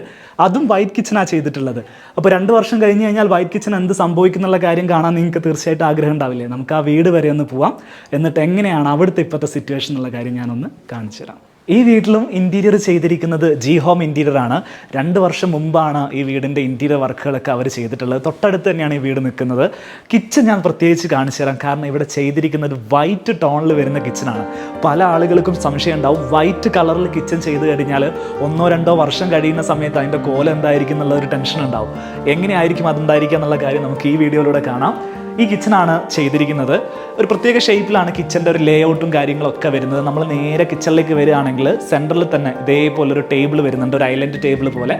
അതും വൈറ്റ് കിച്ചണാണ് ചെയ്തിട്ടുള്ളത്. അപ്പോൾ 2 വർഷം കഴിഞ്ഞ് കഴിഞ്ഞാൽ വൈറ്റ് കിച്ചൺ എന്ത് സംഭവിക്കുന്നുള്ള കാര്യം കാണാൻ നിങ്ങൾക്ക് തീർച്ചയായിട്ടും ആഗ്രഹം ഉണ്ടാവില്ലേ? നമുക്ക് ആ വീട് വരെ ഒന്ന് പോവാം, എന്നിട്ട് എങ്ങനെയാണ് അവിടുത്തെ ഇപ്പോഴത്തെ സിറ്റുവേഷൻ എന്നുള്ള കാര്യം ഞാനൊന്ന് കാണിച്ചു തരാം. ഈ വീട്ടിലും ഇൻറ്റീരിയർ ചെയ്തിരിക്കുന്നത് ജി ഹോം ഇൻറ്റീരിയർ ആണ്. 2 വർഷം മുമ്പാണ് ഈ വീടിൻ്റെ ഇൻറ്റീരിയർ വർക്കുകളൊക്കെ അവർ ചെയ്തിട്ടുള്ളത്. തൊട്ടടുത്ത് തന്നെയാണ് ഈ വീട് നിൽക്കുന്നത്. കിച്ചൺ ഞാൻ പ്രത്യേകിച്ച് കാണിച്ചു തരാം, കാരണം ഇവിടെ ചെയ്തിരിക്കുന്നത് വൈറ്റ് ടോണിൽ വരുന്ന കിച്ചണാണ്. പല ആളുകൾക്കും സംശയം ഉണ്ടാവും, വൈറ്റ് കളറിൽ കിച്ചൺ ചെയ്ത് കഴിഞ്ഞാൽ 1-2 വർഷം കഴിയുന്ന സമയത്ത് അതിൻ്റെ കോലം എന്തായിരിക്കും എന്നുള്ളൊരു ടെൻഷൻ ഉണ്ടാവും. എങ്ങനെയായിരിക്കും അതുണ്ടായിരിക്കുക എന്നുള്ള കാര്യം നമുക്ക് ഈ വീഡിയോയിലൂടെ കാണാം. ഈ കിച്ചണാണ് ചെയ്തിരിക്കുന്നത്. ഒരു പ്രത്യേക ഷേപ്പിലാണ് കിച്ചൻ്റെ ഒരു ലേ ഔട്ടും കാര്യങ്ങളൊക്കെ വരുന്നത്. നമ്മൾ നേരെ കിച്ചണിലേക്ക് വരികയാണെങ്കിൽ സെൻറ്ററിൽ തന്നെ ഇതേപോലൊരു ടേബിൾ വരുന്നുണ്ട്, ഒരു ഐലൻഡ് ടേബിൾ പോലെ.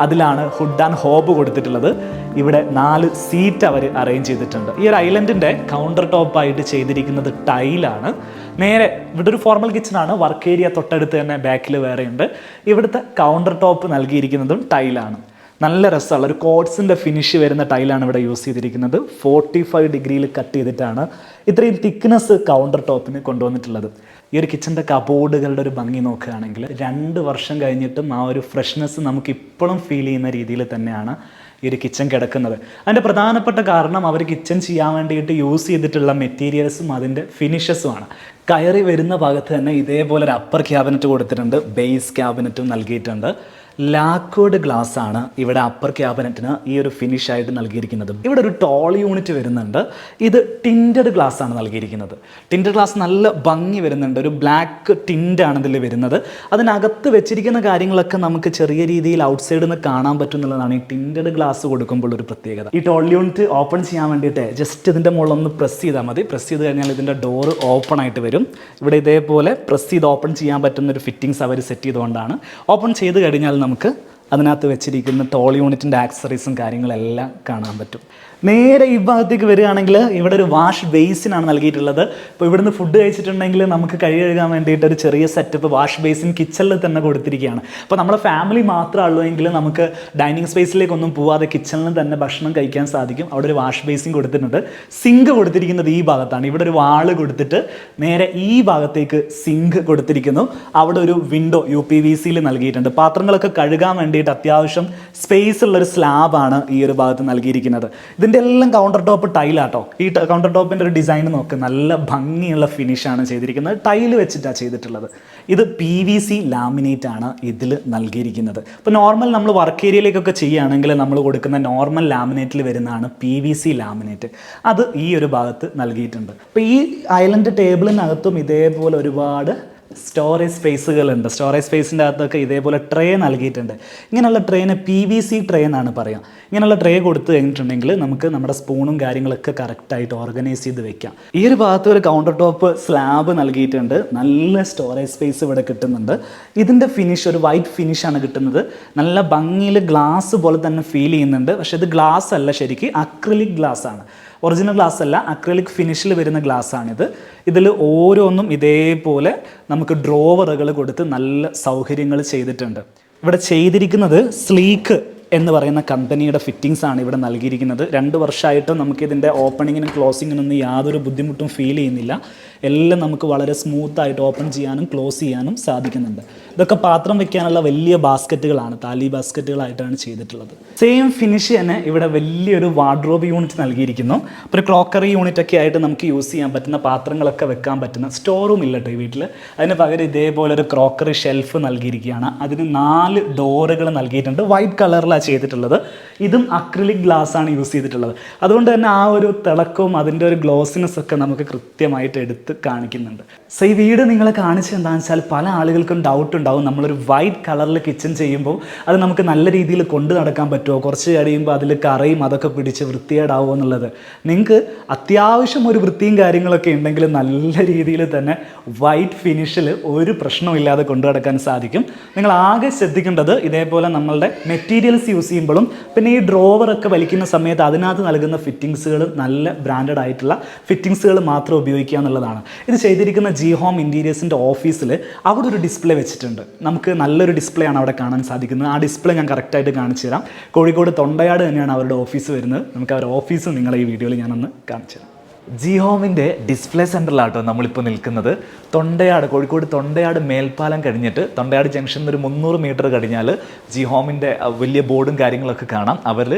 അതിലാണ് ഹുഡ് ആൻഡ് ഹോബ് കൊടുത്തിട്ടുള്ളത്. ഇവിടെ 4 സീറ്റ് അവർ അറേഞ്ച് ചെയ്തിട്ടുണ്ട്. ഈ ഒരു ഐലൻഡിൻ്റെ കൗണ്ടർ ടോപ്പായിട്ട് ചെയ്തിരിക്കുന്നത് ടൈലാണ്. നേരെ ഇവിടെ ഒരു ഫോർമൽ കിച്ചണാണ്. വർക്ക് ഏരിയ തൊട്ടടുത്ത് തന്നെ ബാക്കിൽ വേറെയുണ്ട്. ഇവിടുത്തെ കൗണ്ടർ ടോപ്പ് നൽകിയിരിക്കുന്നതും ടൈലാണ്. നല്ല രസമുള്ള ഒരു കോട്സിൻ്റെ ഫിനിഷ് വരുന്ന ടൈലാണ് ഇവിടെ യൂസ് ചെയ്തിരിക്കുന്നത്. 45 ഡിഗ്രിയിൽ കട്ട് ചെയ്തിട്ടാണ് ഇത്രയും തിക്നെസ് കൗണ്ടർ ടോപ്പിന് കൊണ്ടുവന്നിട്ടുള്ളത്. ഈ ഒരു കിച്ചൻ്റെ കബോർഡുകളുടെ ഒരു ഭംഗി നോക്കുകയാണെങ്കിൽ 2 വർഷം കഴിഞ്ഞിട്ടും ആ ഒരു ഫ്രഷ്നെസ് നമുക്ക് ഇപ്പോഴും ഫീൽ ചെയ്യുന്ന രീതിയിൽ തന്നെയാണ് ഈ ഒരു കിച്ചൺ കിടക്കുന്നത്. അതിൻ്റെ പ്രധാനപ്പെട്ട കാരണം അവർ കിച്ചൺ ചെയ്യാൻ വേണ്ടിയിട്ട് യൂസ് ചെയ്തിട്ടുള്ള മെറ്റീരിയൽസും അതിൻ്റെ ഫിനിഷസുമാണ്. കയറി വരുന്ന ഭാഗത്ത് തന്നെ ഇതേപോലെ ഒരു അപ്പർ ക്യാബിനറ്റ് കൊടുത്തിട്ടുണ്ട്, ബേസ് ക്യാബിനറ്റും നൽകിയിട്ടുണ്ട്. ലാക്വേഡ് ഗ്ലാസ് ആണ് ഇവിടെ അപ്പർ ക്യാബിനറ്റിന് ഈ ഒരു ഫിനിഷ് ആയിട്ട് നൽകിയിരിക്കുന്നത്. ഇവിടെ ഒരു ടോൾ യൂണിറ്റ് വരുന്നുണ്ട്. ഇത് ടിൻറ്റഡ് ഗ്ലാസ് ആണ് നൽകിയിരിക്കുന്നത്. ടിൻറ്റഡ് ഗ്ലാസ് നല്ല ഭംഗി വരുന്നുണ്ട്. ഒരു ബ്ലാക്ക് ടിൻ്റാണ് ഇതിൽ വരുന്നത്. അതിനകത്ത് വെച്ചിരിക്കുന്ന കാര്യങ്ങളൊക്കെ നമുക്ക് ചെറിയ രീതിയിൽ ഔട്ട്സൈഡിൽ നിന്ന് കാണാൻ പറ്റും എന്നുള്ളതാണ് ഈ ടിൻറ്റഡ് ഗ്ലാസ് കൊടുക്കുമ്പോൾ ഒരു പ്രത്യേകത. ഈ ടോൾ യൂണിറ്റ് ഓപ്പൺ ചെയ്യാൻ വേണ്ടിയിട്ട് ജസ്റ്റ് ഇതിൻ്റെ മുകളിലൊന്ന് പ്രസ് ചെയ്താൽ മതി. പ്രസ് ചെയ്ത് കഴിഞ്ഞാൽ ഇതിൻ്റെ ഡോറ് ഓപ്പൺ ആയിട്ട് വരും. ഇവിടെ ഇതേപോലെ പ്രസ് ചെയ്ത് ഓപ്പൺ ചെയ്യാൻ പറ്റുന്ന ഒരു ഫിറ്റിങ്സ് അവർ സെറ്റ് ചെയ്തുകൊണ്ടാണ്. ഓപ്പൺ ചെയ്ത് കഴിഞ്ഞാൽ നമുക്ക് അതിനകത്ത് വെച്ചിരിക്കുന്ന ടോൾ യൂണിറ്റിൻ്റെ ആക്സറീസും കാര്യങ്ങളെല്ലാം കാണാൻ പറ്റും. നേരെ ഈ ഭാഗത്തേക്ക് വരികയാണെങ്കിൽ ഇവിടെ ഒരു വാഷ് ബേസിനാണ് നൽകിയിട്ടുള്ളത്. ഇപ്പോൾ ഇവിടുന്ന് ഫുഡ് കഴിച്ചിട്ടുണ്ടെങ്കിൽ നമുക്ക് കൈ കഴുകാൻ വേണ്ടിയിട്ട് ഒരു ചെറിയ സെറ്റപ്പ് വാഷ് ബേസിൻ കിച്ചണിൽ തന്നെ കൊടുത്തിരിക്കുകയാണ്. അപ്പോൾ നമ്മുടെ ഫാമിലി മാത്രമേ എങ്കിൽ നമുക്ക് ഡൈനിങ് സ്പേസിലേക്കൊന്നും പോവാതെ കിച്ചണിൽ തന്നെ ഭക്ഷണം കഴിക്കാൻ സാധിക്കും. അവിടെ ഒരു വാഷ് ബേസിൻ കൊടുത്തിട്ടുണ്ട്. സിങ്ക് കൊടുത്തിരിക്കുന്നത് ഈ ഭാഗത്താണ്. ഇവിടെ ഒരു വാള് കൊടുത്തിട്ട് നേരെ ഈ ഭാഗത്തേക്ക് സിങ്ക് കൊടുത്തിരിക്കുന്നു. അവിടെ ഒരു വിൻഡോ UPVCയിൽ നൽകിയിട്ടുണ്ട്. പാത്രങ്ങളൊക്കെ കഴുകാൻ വേണ്ടിയിട്ട് അത്യാവശ്യം സ്പേസ് ഉള്ളൊരു സ്ലാബാണ് ഈ ഒരു ഭാഗത്ത് നൽകിയിരിക്കുന്നത്. ഇതിൻ്റെ ഇതിൻ്റെ എല്ലാം കൗണ്ടർ ടോപ്പ് ടൈലാട്ടോ. ഈ കൗണ്ടർ ടോപ്പിൻ്റെ ഒരു ഡിസൈൻ നോക്ക്, നല്ല ഭംഗിയുള്ള ഫിനിഷാണ് ചെയ്തിരിക്കുന്നത്. ടൈല് വെച്ചിട്ടാണ് ചെയ്തിട്ടുള്ളത്. ഇത് PVC ലാമിനേറ്റ് ആണ് ഇതിൽ നൽകിയിരിക്കുന്നത്. ഇപ്പോൾ നോർമൽ നമ്മൾ വർക്ക് ഏരിയയിലേക്കൊക്കെ ചെയ്യുകയാണെങ്കിൽ നമ്മൾ കൊടുക്കുന്ന നോർമൽ ലാമിനേറ്റിൽ വരുന്നതാണ് PVC ലാമിനേറ്റ്. അത് ഈ ഒരു ഭാഗത്ത് നൽകിയിട്ടുണ്ട്. അപ്പോൾ ഈ ഐലൻഡ് ടേബിളിനകത്തും ഇതേപോലെ ഒരുപാട് സ്റ്റോറേജ് സ്പേസുകളുണ്ട്. സ്റ്റോറേജ് സ്പേസിൻ്റെ അകത്തൊക്കെ ഇതേപോലെ ട്രേ നൽകിയിട്ടുണ്ട്. ഇങ്ങനെയുള്ള ട്രേനെ PVC ട്രേ എന്നാണ് പറയുക. ഇങ്ങനെയുള്ള ട്രേ കൊടുത്തു കഴിഞ്ഞിട്ടുണ്ടെങ്കിൽ നമുക്ക് നമ്മുടെ സ്പൂണും കാര്യങ്ങളൊക്കെ കറക്റ്റായിട്ട് ഓർഗനൈസ് ചെയ്ത് വെക്കാം. ഈ ഒരു ഭാഗത്ത് ഒരു കൗണ്ടർ ടോപ്പ് സ്ലാബ് നൽകിയിട്ടുണ്ട്. നല്ല സ്റ്റോറേജ് സ്പേസ് ഇവിടെ കിട്ടുന്നുണ്ട്. ഇതിൻ്റെ ഫിനിഷ് ഒരു വൈറ്റ് ഫിനിഷാണ് കിട്ടുന്നത്. നല്ല ഭംഗിയിൽ ഗ്ലാസ് പോലെ തന്നെ ഫീൽ ചെയ്യുന്നുണ്ട്. പക്ഷേ ഇത് ഗ്ലാസ് അല്ല, ശരിക്കും അക്രിലിക് ഗ്ലാസ് ആണ്. ഒറിജിനൽ ഗ്ലാസ് അല്ല, അക്രിലിക് ഫിനിഷിൽ വരുന്ന ഗ്ലാസ്സാണിത്. ഇതിൽ ഓരോന്നും ഇതേപോലെ നമുക്ക് ഡ്രോവറുകൾ കൊടുത്ത് നല്ല സൗകര്യങ്ങൾ ചെയ്തിട്ടുണ്ട്. ഇവിടെ ചെയ്തിരിക്കുന്നത് സ്ലീക്ക് എന്ന് പറയുന്ന കമ്പനിയുടെ ഫിറ്റിങ്സ് ആണ് ഇവിടെ നൽകിയിരിക്കുന്നത്. 2 വർഷമായിട്ടും നമുക്കിതിൻ്റെ ഓപ്പണിങ്ങിനും ക്ലോസിങ്ങിനൊന്നും യാതൊരു ബുദ്ധിമുട്ടും ഫീൽ ചെയ്യുന്നില്ല. എല്ലാം നമുക്ക് വളരെ സ്മൂത്തായിട്ട് ഓപ്പൺ ചെയ്യാനും ക്ലോസ് ചെയ്യാനും സാധിക്കുന്നുണ്ട്. ഇതൊക്കെ പാത്രം വെക്കാനുള്ള വലിയ ബാസ്ക്കറ്റുകളാണ്, താലി ബാസ്ക്കറ്റുകളായിട്ടാണ് ചെയ്തിട്ടുള്ളത്. സെയിം ഫിനിഷ് തന്നെ ഇവിടെ വലിയൊരു വാർഡ്രോബ് യൂണിറ്റ് നൽകിയിരിക്കുന്നു. അപ്പോൾ ഒരു ക്രോക്കറി യൂണിറ്റ് ഒക്കെ ആയിട്ട് നമുക്ക് യൂസ് ചെയ്യാൻ പറ്റുന്ന പാത്രങ്ങളൊക്കെ വെക്കാൻ പറ്റുന്ന സ്റ്റോർ റൂം ഇല്ല കേട്ടോ ഈ വീട്ടിൽ. അതിന് പകരം ഇതേപോലെ ഒരു ക്രോക്കറി ഷെൽഫ് നൽകിയിരിക്കുകയാണ്. അതിന് 4 ഡോറുകൾ നൽകിയിട്ടുണ്ട്. വൈറ്റ് കളറിലാണ് ചെയ്തിട്ടുള്ളത്. ഇതും അക്രിലിക് ഗ്ലാസ് ആണ് യൂസ് ചെയ്തിട്ടുള്ളത്. അതുകൊണ്ട് തന്നെ ആ ഒരു തിളക്കവും അതിൻ്റെ ഒരു ഗ്ലോസിനെസ് ഒക്കെ നമുക്ക് കൃത്യമായിട്ട് എടുത്ത് കാണിക്കുന്നുണ്ട്. സോ ഈ വീട് നിങ്ങളെ കാണിച്ചത് എന്താണെന്ന് വെച്ചാൽ പല ആളുകൾക്കും ഡൗട്ട് ഉണ്ടാവും, നമ്മളൊരു വൈറ്റ് കളറിൽ കിച്ചൺ ചെയ്യുമ്പോൾ അത് നമുക്ക് നല്ല രീതിയിൽ കൊണ്ടു നടക്കാൻ പറ്റുമോ, കുറച്ച് കഴിയുമ്പോൾ അതിൽ കറയും അതൊക്കെ പിടിച്ച് വൃത്തികേടാവുമോ എന്നുള്ളത്. നിങ്ങൾക്ക് അത്യാവശ്യം ഒരു വൃത്തിയും കാര്യങ്ങളൊക്കെ ഉണ്ടെങ്കിൽ നല്ല രീതിയിൽ തന്നെ വൈറ്റ് ഫിനിഷിൽ ഒരു പ്രശ്നമില്ലാതെ കൊണ്ടു നടക്കാൻ സാധിക്കും. നിങ്ങൾ ആകെ ശ്രദ്ധിക്കേണ്ടത് ഇതേപോലെ നമ്മളുടെ മെറ്റീരിയൽസ് യൂസ് ചെയ്യുമ്പോഴും പിന്നെ ഈ ഡ്രോവറൊക്കെ വലിക്കുന്ന സമയത്ത് അതിനകത്ത് നൽകുന്ന ഫിറ്റിങ്സുകൾ നല്ല ബ്രാൻഡഡ് ആയിട്ടുള്ള ഫിറ്റിങ്സുകൾ മാത്രം ഉപയോഗിക്കുക എന്നുള്ളതാണ്. ഇത് ചെയ്തിരിക്കുന്ന ജി ഹോം ഇൻറ്റീരിയേഴ്സിൻ്റെ ഓഫീസിൽ അവിടെ ഒരു ഡിസ്പ്ലേ വെച്ചിട്ടുണ്ട്. നമുക്ക് നല്ലൊരു ഡിസ്പ്ലേ ആണ് അവിടെ കാണാൻ സാധിക്കുന്നത്. ആ ഡിസ്പ്ലേ ഞാൻ കറക്റ്റായിട്ട് കാണിച്ചു തരാം. കോഴിക്കോട് തൊണ്ടയാട് തന്നെയാണ് അവരുടെ ഓഫീസ് വരുന്നത്. നമുക്ക് അവരുടെ ഓഫീസ് നിങ്ങളെ ഈ വീഡിയോയിൽ ഞാനൊന്ന് കാണിച്ചു തരാം. ജി ഹോമിൻ്റെ ഡിസ്പ്ലേ സെൻറ്ററിലാട്ടോ നമ്മളിപ്പോൾ നിൽക്കുന്നത്. തൊണ്ടയാട്, കോഴിക്കോട് തൊണ്ടയാട് മേൽപ്പാലം കഴിഞ്ഞിട്ട് തൊണ്ടയാട് ജംഗ്ഷനിൽ ഒരു 300 മീറ്റർ കഴിഞ്ഞാൽ ജി ഹോമിൻ്റെ വലിയ ബോർഡും കാര്യങ്ങളൊക്കെ കാണാം.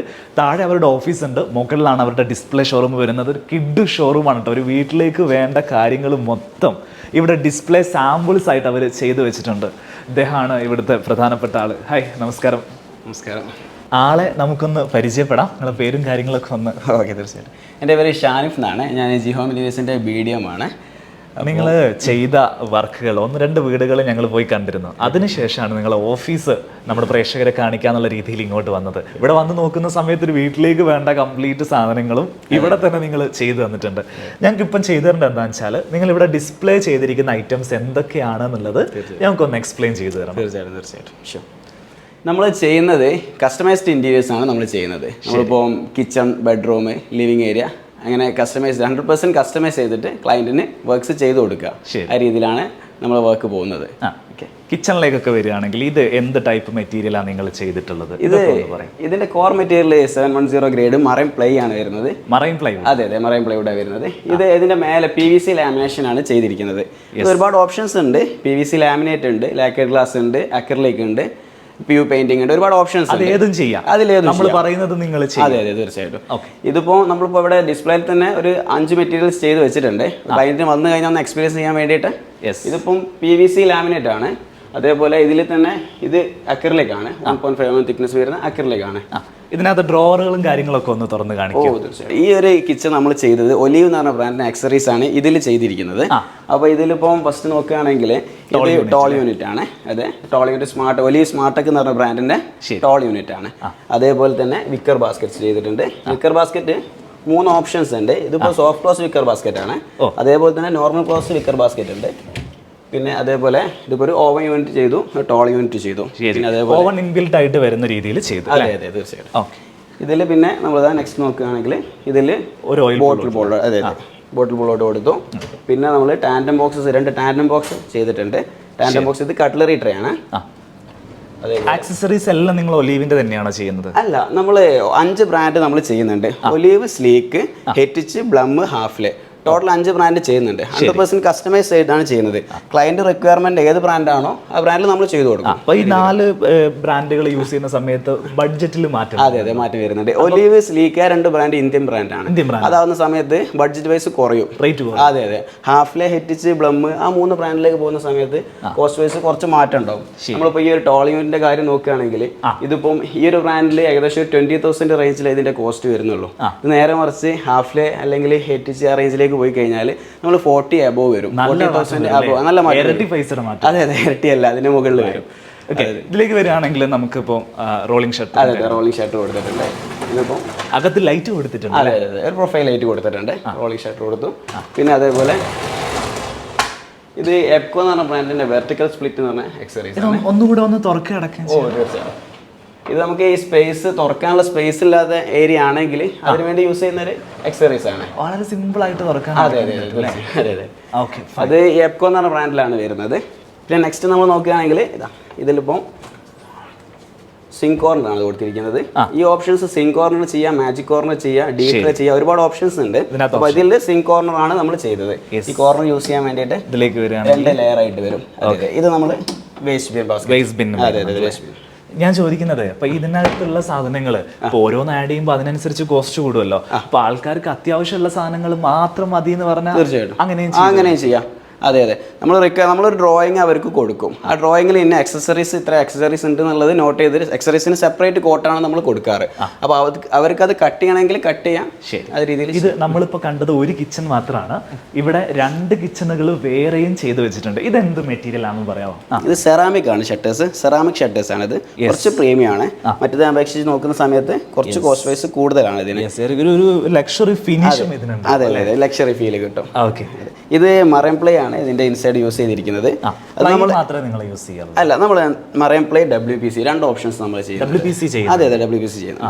താഴെ അവരുടെ ഓഫീസുണ്ട്, മുകളിലാണ് അവരുടെ ഡിസ്പ്ലേ ഷോറൂം വരുന്നത്. ഒരു കിഡ് ഷോറൂമാണ് കേട്ടോ. ഒരു വീട്ടിലേക്ക് വേണ്ട കാര്യങ്ങൾ മൊത്തം ഇവിടെ ഡിസ്പ്ലേ സാമ്പിൾസ് ആയിട്ട് അവർ ചെയ്തു വെച്ചിട്ടുണ്ട്. ഇദ്ദേഹമാണ് ഇവിടുത്തെ പ്രധാനപ്പെട്ട ആൾ. ഹായ്, നമസ്കാരം. നമസ്കാരം. ആളെ നമുക്കൊന്ന് പരിചയപ്പെടാം, നിങ്ങളുടെ പേരും കാര്യങ്ങളൊക്കെ ഒന്ന്. ഓക്കെ, തീർച്ചയായിട്ടും. എൻ്റെ പേര് ഷാനിഫ് എന്നാണ്. ഞാൻ ജി ഹോം ഇൻറ്റീരിയേഴ്സിൻ്റെ BDM ആണ്. നിങ്ങൾ ചെയ്ത വർക്കുകൾ 1-2 വീടുകൾ ഞങ്ങൾ പോയി കണ്ടിരുന്നു. അതിനുശേഷമാണ് നിങ്ങളെ ഓഫീസ് നമ്മുടെ പ്രേക്ഷകരെ കാണിക്കാന്നുള്ള രീതിയിൽ ഇങ്ങോട്ട് വന്നത്. ഇവിടെ വന്ന് നോക്കുന്ന സമയത്ത് ഒരു വീട്ടിലേക്ക് വേണ്ട കംപ്ലീറ്റ് സാധനങ്ങളും ഇവിടെ തന്നെ നിങ്ങൾ ചെയ്തു തന്നിട്ടുണ്ട്. ഞങ്ങൾക്ക് ഇപ്പം ചെയ്തു തരേണ്ടത് എന്താണെന്ന് വെച്ചാൽ നിങ്ങൾ ഇവിടെ ഡിസ്പ്ലേ ചെയ്തിരിക്കുന്ന ഐറ്റംസ് എന്തൊക്കെയാണെന്നുള്ളത് ഞങ്ങൾക്കൊന്ന് എക്സ്പ്ലെയിൻ ചെയ്തു തരാം. തീർച്ചയായിട്ടും. ഷുവർ. നമ്മൾ ചെയ്യുന്നത് കസ്റ്റമൈസ്ഡ് ഇൻറ്റീരിയേഴ്സ് ആണ് നമ്മൾ ചെയ്യുന്നത്. നമ്മളിപ്പോൾ കിച്ചൺ, ബെഡ്റൂം, ലിവിങ് ഏരിയ അങ്ങനെ 100% കസ്റ്റമൈസ് ചെയ്തിട്ട് ക്ലയൻറ്റിന് വർക്ക്സ് ചെയ്ത് കൊടുക്കുക. ആ രീതിയിലാണ് നമ്മൾ വർക്ക് പോകുന്നത്. കിച്ചണിലേക്കൊക്കെ വരികയാണെങ്കിൽ ഇത് എന്ത് ടൈപ്പ് മെറ്റീരിയലാണ് നിങ്ങൾ ചെയ്തിട്ടുള്ളത്? ഇതിന്റെ core material 710 grade marine ply ആണ് വരുന്നത്. Marine ply? അതെ, മറൈൻ പ്ലൈവുഡ് വരുന്നത്. ഇത് ഇതിന്റെ മേലെ PVC ലാമിനേഷൻ ആണ് ചെയ്തിരിക്കുന്നത്. ഒരുപാട് ഓപ്ഷൻസ് ഉണ്ട്. PVC ലാമിനേറ്റ് ഉണ്ട്, ലാക്കേഡ് ഗ്ലാസ് ഉണ്ട്, അക്രിലിക് ഉണ്ട്, PU പെയിന്റിംഗ് ഉണ്ട്, ഒരുപാട് ഓപ്ഷൻസ്. അതിലേതും ചെയ്യാം. നമ്മൾ പറയുന്നത് നിങ്ങൾ ചെയ്യും. അതെ, തീർച്ചയായിട്ടും. ഇതിപ്പോൾ നമ്മളിപ്പോൾ ഇവിടെ ഡിസ്പ്ലേയിൽ തന്നെ ഒരു 5 മെറ്റീരിയൽസ് ചെയ്ത് വെച്ചിട്ടുണ്ട്. ക്ലയന്റിന് വന്നു കഴിഞ്ഞാൽ ഒന്ന് എക്സ്പീരിയൻസ് ചെയ്യാൻ വേണ്ടിയിട്ട്. ഇതിപ്പം PVC ലാമിനേറ്റ് ആണ്. അതേപോലെ ഇതിൽ തന്നെ ഇത് അക്രിലിക് ആണ്. 1.5 തിക്നെസ് വരുന്ന അക്രിലിക് ആണ്. ഇതിനകത്ത് ഡ്രോവറുകളും കാര്യങ്ങളൊക്കെ ഒന്ന് തുറന്ന് കാണിക്കും. ഈ ഒരു കിച്ചൺ നമ്മൾ ചെയ്തത് ഒലീവ് എന്ന് പറഞ്ഞ ബ്രാൻഡിന്റെ ആക്സറീസ് ആണ് ഇതിൽ ചെയ്തിരിക്കുന്നത്. അപ്പോൾ ഇതിലിപ്പം ഫസ്റ്റ് നോക്കുകയാണെങ്കിൽ ഇത് ടോൾ യൂണിറ്റ് ആണ്. അതെ, ടോൾ യൂണിറ്റ് സ്മാർട്ട്, ഒലീവ് സ്മാർട്ടെക് എന്ന് പറഞ്ഞ ബ്രാൻഡിന്റെ ടോൾ യൂണിറ്റ് ആണ്. അതേപോലെ തന്നെ വിക്കർ ബാസ്ക്കറ്റ്സ് ചെയ്തിട്ടുണ്ട്. വിക്കർ ബാസ്ക്കറ്റ് 3 ഓപ്ഷൻസ് ഉണ്ട്. ഇതിപ്പോൾ സോഫ്റ്റ് ക്ലോസ് വിക്കർ ബാസ്ക്കറ്റ് ആണ്. അതേപോലെ തന്നെ നോർമൽ ക്ലോസ് വിക്കർ ബാസ്ക്കറ്റ് ഉണ്ട്. പിന്നെ അതേപോലെ ഇതിപ്പോൾ ഒരു ഓവൻ യൂണിറ്റ് ചെയ്തു, ടോൾ യൂണിറ്റ് ചെയ്തു. പിന്നെ അതേപോലെ ഓവൻ ഇൻബിൽറ്റ് ആയിട്ട് വരുന്ന രീതിയിൽ ചെയ്തു. അതെ, തീർച്ചയായിട്ടും. ഇതിൽ പിന്നെ നമ്മൾ നെക്സ്റ്റ് നോക്കുകയാണെങ്കിൽ ഇതിൽ ഒരു ബോട്ടിൽ ബോൾഡ്, അതെ ബോട്ടിൽ ബോൾഡ് കൊടുത്തു. പിന്നെ നമ്മൾ ടാൻഡം ബോക്സസ് 2 ടാൻഡം ബോക്സ് ചെയ്തിട്ടുണ്ട്. ടാൻഡം ബോക്സ് ഇത് കട്ട്ലറി ട്രേ ആണ്. ആക്സസറീസ് എല്ലാം നിങ്ങൾ ഒലീവിന്റെ തന്നെയാണോ ചെയ്യുന്നത്? അല്ല, നമ്മൾ 5 ബ്രാൻഡ് നമ്മൾ ചെയ്യുന്നുണ്ട്. ഒലീവ്, സ്ലീക്ക്, ഹെറ്റിച്ച്, ബ്ലം, ഹാഫ്ലെ, ടോട്ടൽ 5 ബ്രാൻഡ് ചെയ്യുന്നുണ്ട്. 100% കസ്റ്റമൈസ് ചെയ്താണ് ചെയ്യുന്നത്. ക്ലയന്റ് റിക്വയർമെന്റ് ഏത് ബ്രാൻഡാണോ ആ ബ്രാൻഡിൽ നമ്മൾ ചെയ്തു കൊടുക്കും. അപ്പൊ ഈ 4 ബ്രാൻഡുകൾ യൂസ് ചെയ്യുന്ന സമയത്ത് ബഡ്ജറ്റിൽ മാറ്റം? അതെ മാറ്റം വരുന്നുണ്ട്. ഒലീവ്, സ്ലീക്ക 2 ബ്രാൻഡ് ഇന്ത്യൻ ബ്രാൻഡാണ്. അതാവുന്ന സമയത്ത് ബഡ്ജറ്റ് വൈസ് കുറയും, റേറ്റ് കുറയും. അതെ ഹാഫ്ലെ, ഹെറ്റിച്ച്, ബ്ലം ആ 3 ബ്രാൻഡിലേക്ക് പോകുന്ന സമയത്ത് കോസ്റ്റ് വൈസ് കുറച്ച് മാറ്റം ഉണ്ടാവും. നമ്മളിപ്പോൾ ഈ ഒരു ടോളിയുടെ കാര്യം നോക്കുകയാണെങ്കിൽ ഇതിപ്പം ഈ ഒരു ബ്രാൻഡിൽ ഏകദേശം 20,000 റേഞ്ചിൽ ഇതിന്റെ കോസ്റ്റ് വരുന്നുള്ളൂ. ഇത് നേരെ മറിച്ച് ഹാഫ്ലെ അല്ലെങ്കിൽ ഹെറ്റിച്ച് ആ റേഞ്ചിലേക്ക് പോയി കഴിഞ്ഞാൽ നമ്മൾ 40 അബോവ് വരും. 40,000 അബോവ് നല്ല മാറ്റം. അതെ ഇരട്ടിയല്ല, അതിന്റെ മുകളിൽ വരും. ഇതിലേക്ക് വരികയാണെങ്കിൽ നമുക്കിപ്പോൾ റോളിംഗ് ഷർട്ട്, അതെ റോളിംഗ് ഷർട്ട് കൊടുത്തിട്ടുണ്ട്. ഇതിപ്പോൾ അകത്ത് ലൈറ്റ് കൊടുത്തിട്ടുണ്ട്. അതെ ഒരു പ്രൊഫൈൽ ലൈറ്റ് കൊടുത്തിട്ടുണ്ട്. റോളിംഗ് ഷർട്ട് കൊടുത്തു. പിന്നെ അതേപോലെ ഇത് എപ്കോ എന്ന് പറഞ്ഞ ബ്രാൻഡിന്റെ വെർട്ടിക്കൽ സ്പ്ലിറ്റ് എന്ന് പറഞ്ഞ എക്സസറീസ്. ഒന്നുകൂടെ ഒന്ന് തുറക്കി അടക്കാൻ. തീർച്ചയായും ഇത് നമുക്ക് ഈ സ്പേസ് തുറക്കാനുള്ള സ്പേസ് ഇല്ലാത്ത ഏരിയ ആണെങ്കിൽ അതിനുവേണ്ടി യൂസ് ചെയ്യുന്ന ഒരു എക്സസറീസ് ആണ്. വളരെ സിമ്പിൾ ആയിട്ട് തുറക്കാൻ. അതെ ഓക്കെ. അത് എപ്കോ എന്ന് പറഞ്ഞ ബ്രാൻഡിലാണ് വരുന്നത്. പിന്നെ നെക്സ്റ്റ് നമ്മൾ നോക്കുകയാണെങ്കിൽ ഇതിലിപ്പോൾ സിങ്ക് കോർണർ ആണ് കൊടുത്തിരിക്കുന്നത്. ഈ ഓപ്ഷൻസ് സിങ്ക് കോർണർ ചെയ്യാം, മാജിക് കോർണർ ചെയ്യാം, ഡീറ്റെയിൽ ചെയ്യാം, ഒരുപാട് ഓപ്ഷൻസ് ഉണ്ട്. അപ്പോൾ ഇതിൽ സിങ്ക് കോർണർ ആണ് നമ്മൾ ചെയ്തത്. ഈ കോർണർ യൂസ് ചെയ്യാൻ വേണ്ടിയിട്ട് ഇതിലേക്ക് വരികയാണെങ്കിൽ 2 ലെയർ ആയിട്ട് വരും. ഇത് നമ്മൾ വേസ്റ്റ് ബിൻ. അതെ വേസ്റ്റ് ബിൻ. ഞാൻ ചോദിക്കുന്നത് അപ്പൊ ഇതിനകത്തുള്ള സാധനങ്ങൾ ഇപ്പൊ ഓരോന്ന് ആഡ് ചെയ്യുമ്പോൾ അതിനനുസരിച്ച് കോസ്റ്റ് കൂടുമല്ലോ. അപ്പൊ ആൾക്കാർക്ക് അത്യാവശ്യമുള്ള സാധനങ്ങൾ മാത്രം മതി എന്ന് പറഞ്ഞാൽ തീർച്ചയായിട്ടും അങ്ങനെയും ചെയ്യാം. നമ്മളൊരു ഡ്രോയിങ് അവർക്ക് കൊടുക്കും. ആ ഡ്രോയിങ്ങിൽ ഇന്ന ഇത്ര എക്സസറീസ് ഉണ്ട് എന്നുള്ളത് നോട്ട് ചെയ്ത് എക്സസറീസിന് സെപ്പറേറ്റ് കോട്ടാണ് നമ്മൾ കൊടുക്കാറ്. അപ്പോൾ അവർക്ക് അത് കട്ട് ചെയ്യണമെങ്കിൽ കട്ട് ചെയ്യാം. അത് രീതിയിൽ ഇത് നമ്മളിപ്പോൾ കണ്ടത് ഒരു കിച്ചൺ മാത്രമാണ്. ഇവിടെ 2 കിച്ചണുകൾ വേറെയും ചെയ്തു വെച്ചിട്ടുണ്ട്. ഇത് എന്ത് മെറ്റീരിയൽ ആണെന്ന് പറയാമോ? ഇത് സെറാമിക് ആണ് ഷട്ടേഴ്സ്. സെറാമിക് ഷട്ടേഴ്സ് ആണ്. ഇത് കുറച്ച് പ്രീമിയം ആണ്. മറ്റേത് അപേക്ഷിച്ച് നോക്കുന്ന സമയത്ത് കുറച്ച് കോസ്റ്റ് വൈസ് കൂടുതലാണ് ഇതിന്. ഒരു ലക്ഷറി ഫിനിഷും ഇതിനുണ്ട്. അതെ ലക്ഷറി ഫീൽ കിട്ടും. ഓക്കെ. ഇത് മറൈൻ പ്ലേ ആണ് ഇതിന്റെ ഇൻസൈഡ് യൂസ് ചെയ്തിരിക്കുന്നത്. അല്ല നമ്മൾ മറൈൻ പ്ലേ, WPC 2 ഓപ്ഷൻസ് നമ്മൾ ചെയ്യുന്നത്. അതെ WPC ചെയ്യുന്നത്.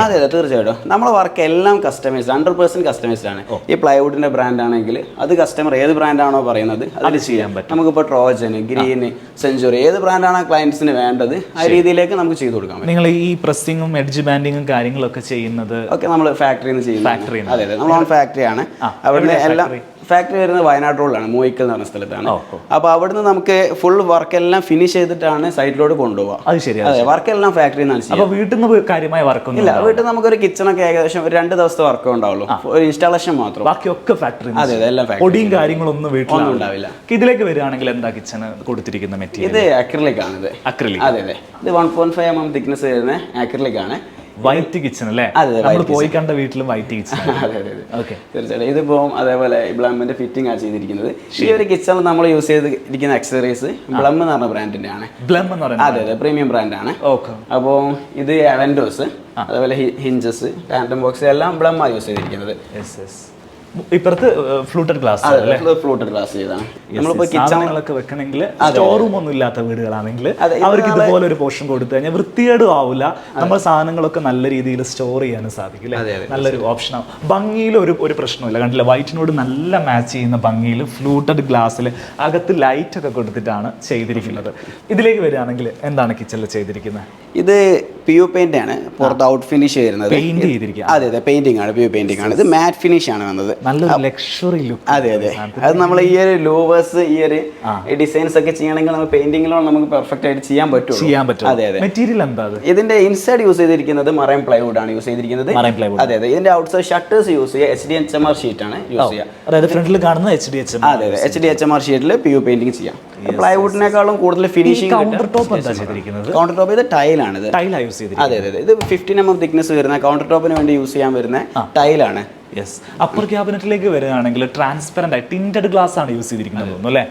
അതെ തീർച്ചയായിട്ടും നമ്മളെ വർക്ക് എല്ലാം കസ്റ്റമൈസ്ഡ്, 100% കസ്റ്റമൈസ്ഡ് ആണ്. ഈ പ്ലൈവുഡിന്റെ ബ്രാൻഡ് ആണെങ്കിൽ അത് കസ്റ്റമർ ഏത് ബ്രാൻഡാണോ പറയുന്നത് അതിൽ ചെയ്യാൻ പറ്റും. നമുക്കിപ്പോൾ ട്രോജൻ, ഗ്രീൻ, സെഞ്ചുറി ഏത് ബ്രാൻഡാണ് ക്ലയൻസിന് വേണ്ടത് ആ രീതിയിലേക്ക് നമുക്ക് ചെയ്തു കൊടുക്കാൻ പറ്റും. നിങ്ങൾ ഈ പ്രസ്സിങ്ങും എഡ്ജ് ബാൻഡിങ്ങും കാര്യങ്ങളൊക്കെ ചെയ്യുന്നത് ഒക്കെ നമ്മൾ ഫാക്ടറിയിൽ നിന്ന് ചെയ്യുന്നത്. അതെ നമ്മൾ ഓൺ ഫാക്ടറി ആണ്. അവിടെ എല്ലാം ഫാക്ടറി വരുന്നത് വയനാട് റോഡിലാണ്, മൂയിക്കൽ എന്ന് പറഞ്ഞ സ്ഥലത്താണ്. അപ്പോൾ അവിടുന്ന് നമുക്ക് ഫുൾ വർക്ക് എല്ലാം ഫിനിഷ് ചെയ്തിട്ടാണ് സൈറ്റിലോട്ട് കൊണ്ടുപോകാം. അത് ശരി. അതെ വർക്ക് എല്ലാം ഫാക്ടറിയിൽ നിന്നാണ് ചെയ്യുന്നത്. അപ്പോൾ വീട്ടിൽ നിന്ന് കാര്യമായ വർക്ക് ഇല്ല. വീട്ടിൽ നമുക്കൊരു കിച്ചണൊക്കെ ഏകദേശം ഒരു 2 ദിവസത്തെ വർക്ക് ഉണ്ടാവുള്ളൂ. ഒരു ഇൻസ്റ്റാളേഷൻ മാത്രം. ബാക്കിയൊക്കെ ഫാക്ടറി. അതെ എല്ലാം ഫാക്ടറി. പൊടിയും കാര്യങ്ങളൊന്നും വീട്ടിലൊന്നും ഉണ്ടാവില്ല. ഇതിലേക്ക് വരികയാണെങ്കിൽ എന്താ കിച്ചണ് കൊടുത്തിരിക്കുന്ന മെറ്റീരിയൽ? ഇത് അക്രിലിക് ആണ്. അതെ ഇത് 1.5 mm തിക്നെസ് വരുന്ന അക്രിലിക് ആണ്. വൈറ്റ് കിച്ചൺ അല്ലേ? നമ്മൾ പോയി കണ്ട വീട്ടിലും വൈറ്റ് കിച്ചൺ. തീർച്ചയായിട്ടും. ഇതിപ്പോ അതേപോലെ ബ്ലമ്മിന്റെ ഫിറ്റിംഗ് ആണ് ചെയ്തിരിക്കുന്നത്. ഈ ഒരു കിച്ചണിൽ നമ്മൾ യൂസ് ചെയ്തിരിക്കുന്ന അക്സസറീസ് ബ്ലം എന്ന് പറഞ്ഞ ബ്രാൻഡിന്റെ ആണ്. അതെ പ്രീമിയം ബ്രാൻഡാണ്. അപ്പോൾ ഇത് അവൻഡോസ്, അതേപോലെ ഹിഞ്ചസ്, ടാൻഡം ബോക്സ് എല്ലാം ബ്ലം ആണ് യൂസ് ചെയ്തിരിക്കുന്നത്. ഇപ്പുറത്ത് ഫ്ലൂട്ടഡ് ഗ്ലാസ് ചെയ്താണ്. നമ്മളിപ്പോ കിച്ചണുകളൊക്കെ വെക്കണമെങ്കിൽ സ്റ്റോർ റൂം ഒന്നും ഇല്ലാത്ത വീടുകളാണെങ്കിൽ അവർക്ക് ഇതുപോലെ ഒരു പോർഷൻ കൊടുത്തു കഴിഞ്ഞാൽ വൃത്തികേടും ആവില്ല. നമ്മൾ സാധനങ്ങളൊക്കെ നല്ല രീതിയിൽ സ്റ്റോർ ചെയ്യാനും സാധിക്കും. നല്ലൊരു ഓപ്ഷനാണ്. ഭംഗിയിൽ ഒരു പ്രശ്നമില്ല. കണ്ടില്ല, വൈറ്റിനോട് നല്ല മാച്ച് ചെയ്യുന്ന ഭംഗിയിൽ ഫ്ലൂട്ടഡ് ഗ്ലാസ്സിൽ അകത്ത് ലൈറ്റ് ഒക്കെ കൊടുത്തിട്ടാണ് ചെയ്തിരിക്കുന്നത്. ഇതിലേക്ക് വരികയാണെങ്കിൽ എന്താണ് കിച്ചണിൽ ചെയ്തിരിക്കുന്നത്? ഇത് PU പെയിന്റ് ആണ്. പുറത്ത് ഔട്ട് ഫിനിഷ് വരുന്നത് പെയിന്റ് ചെയ്തിരിക്കുക. അതെ പെയിന്റിംഗ് ആണ്, PU പെയിന്റിംഗ് ആണ്. ഇത് മാറ്റ് ഫിനിഷ് ആണ് വന്നത്. നല്ലൊരു ലക്ഷറി ലുക്ക്. അതെ അത് നമ്മൾ ഈ ഒരു ലൂവേഴ്സ് ഈ ഒരു ഡിസൈൻസ് ഒക്കെ ചെയ്യണമെങ്കിൽ നമ്മൾ പെയിന്റിങ്ങിലാണ് നമുക്ക് പെർഫെക്റ്റ് ആയിട്ട് ചെയ്യാൻ പറ്റും. അതെ മെറ്റീരിയൽ എന്താ? ഇതിന്റെ ഇൻസൈഡ് യൂസ് ചെയ്തിരിക്കുന്നത് മറൈൻ പ്ലൈവുഡ് ആണ് യൂസ് ചെയ്തിരിക്കുന്നത്. അതെ ഇതിന്റെ ഔട്ട്സൈഡ് ഷട്ടേഴ്സ് യൂസ് ചെയ്യുക HDHMR ഷീറ്റ് ആണ് യൂസ് ചെയ്യുക. അതായത് ഫ്രണ്ടിൽ കാണുന്ന HDHMR. അതെ HDHMR ഷീറ്റിൽ PU പെയിന്റിംഗ് ചെയ്യാം. പ്ലൈവുഡിനേക്കാളും കൂടുതൽ ഫിനിഷിംഗ്. കൗണ്ടർ ടോപ്പ് എന്താ ചെയ്തിരിക്കുന്നത്? കൗണ്ടർ ടോപ്പ് ഇത് ടൈലാണ്. അതെ ഇത് 15 mm തിക്നെസ് വരുന്ന കൗണ്ടർ ടോപ്പിന് വേണ്ടി യൂസ് ചെയ്യാൻ വരുന്ന ടൈലാണ്. യെസ്. അപ്പർ ക്യാബിനറ്റിലേക്ക് വരികയാണെങ്കിൽ ട്രാൻസ്പെറന്റ് ആയി ടിൻറ്റഡ് ഗ്ലാസ് ആണ് യൂസ് ചെയ്തിരിക്കുന്നത് തോന്നുന്നു അല്ലേ?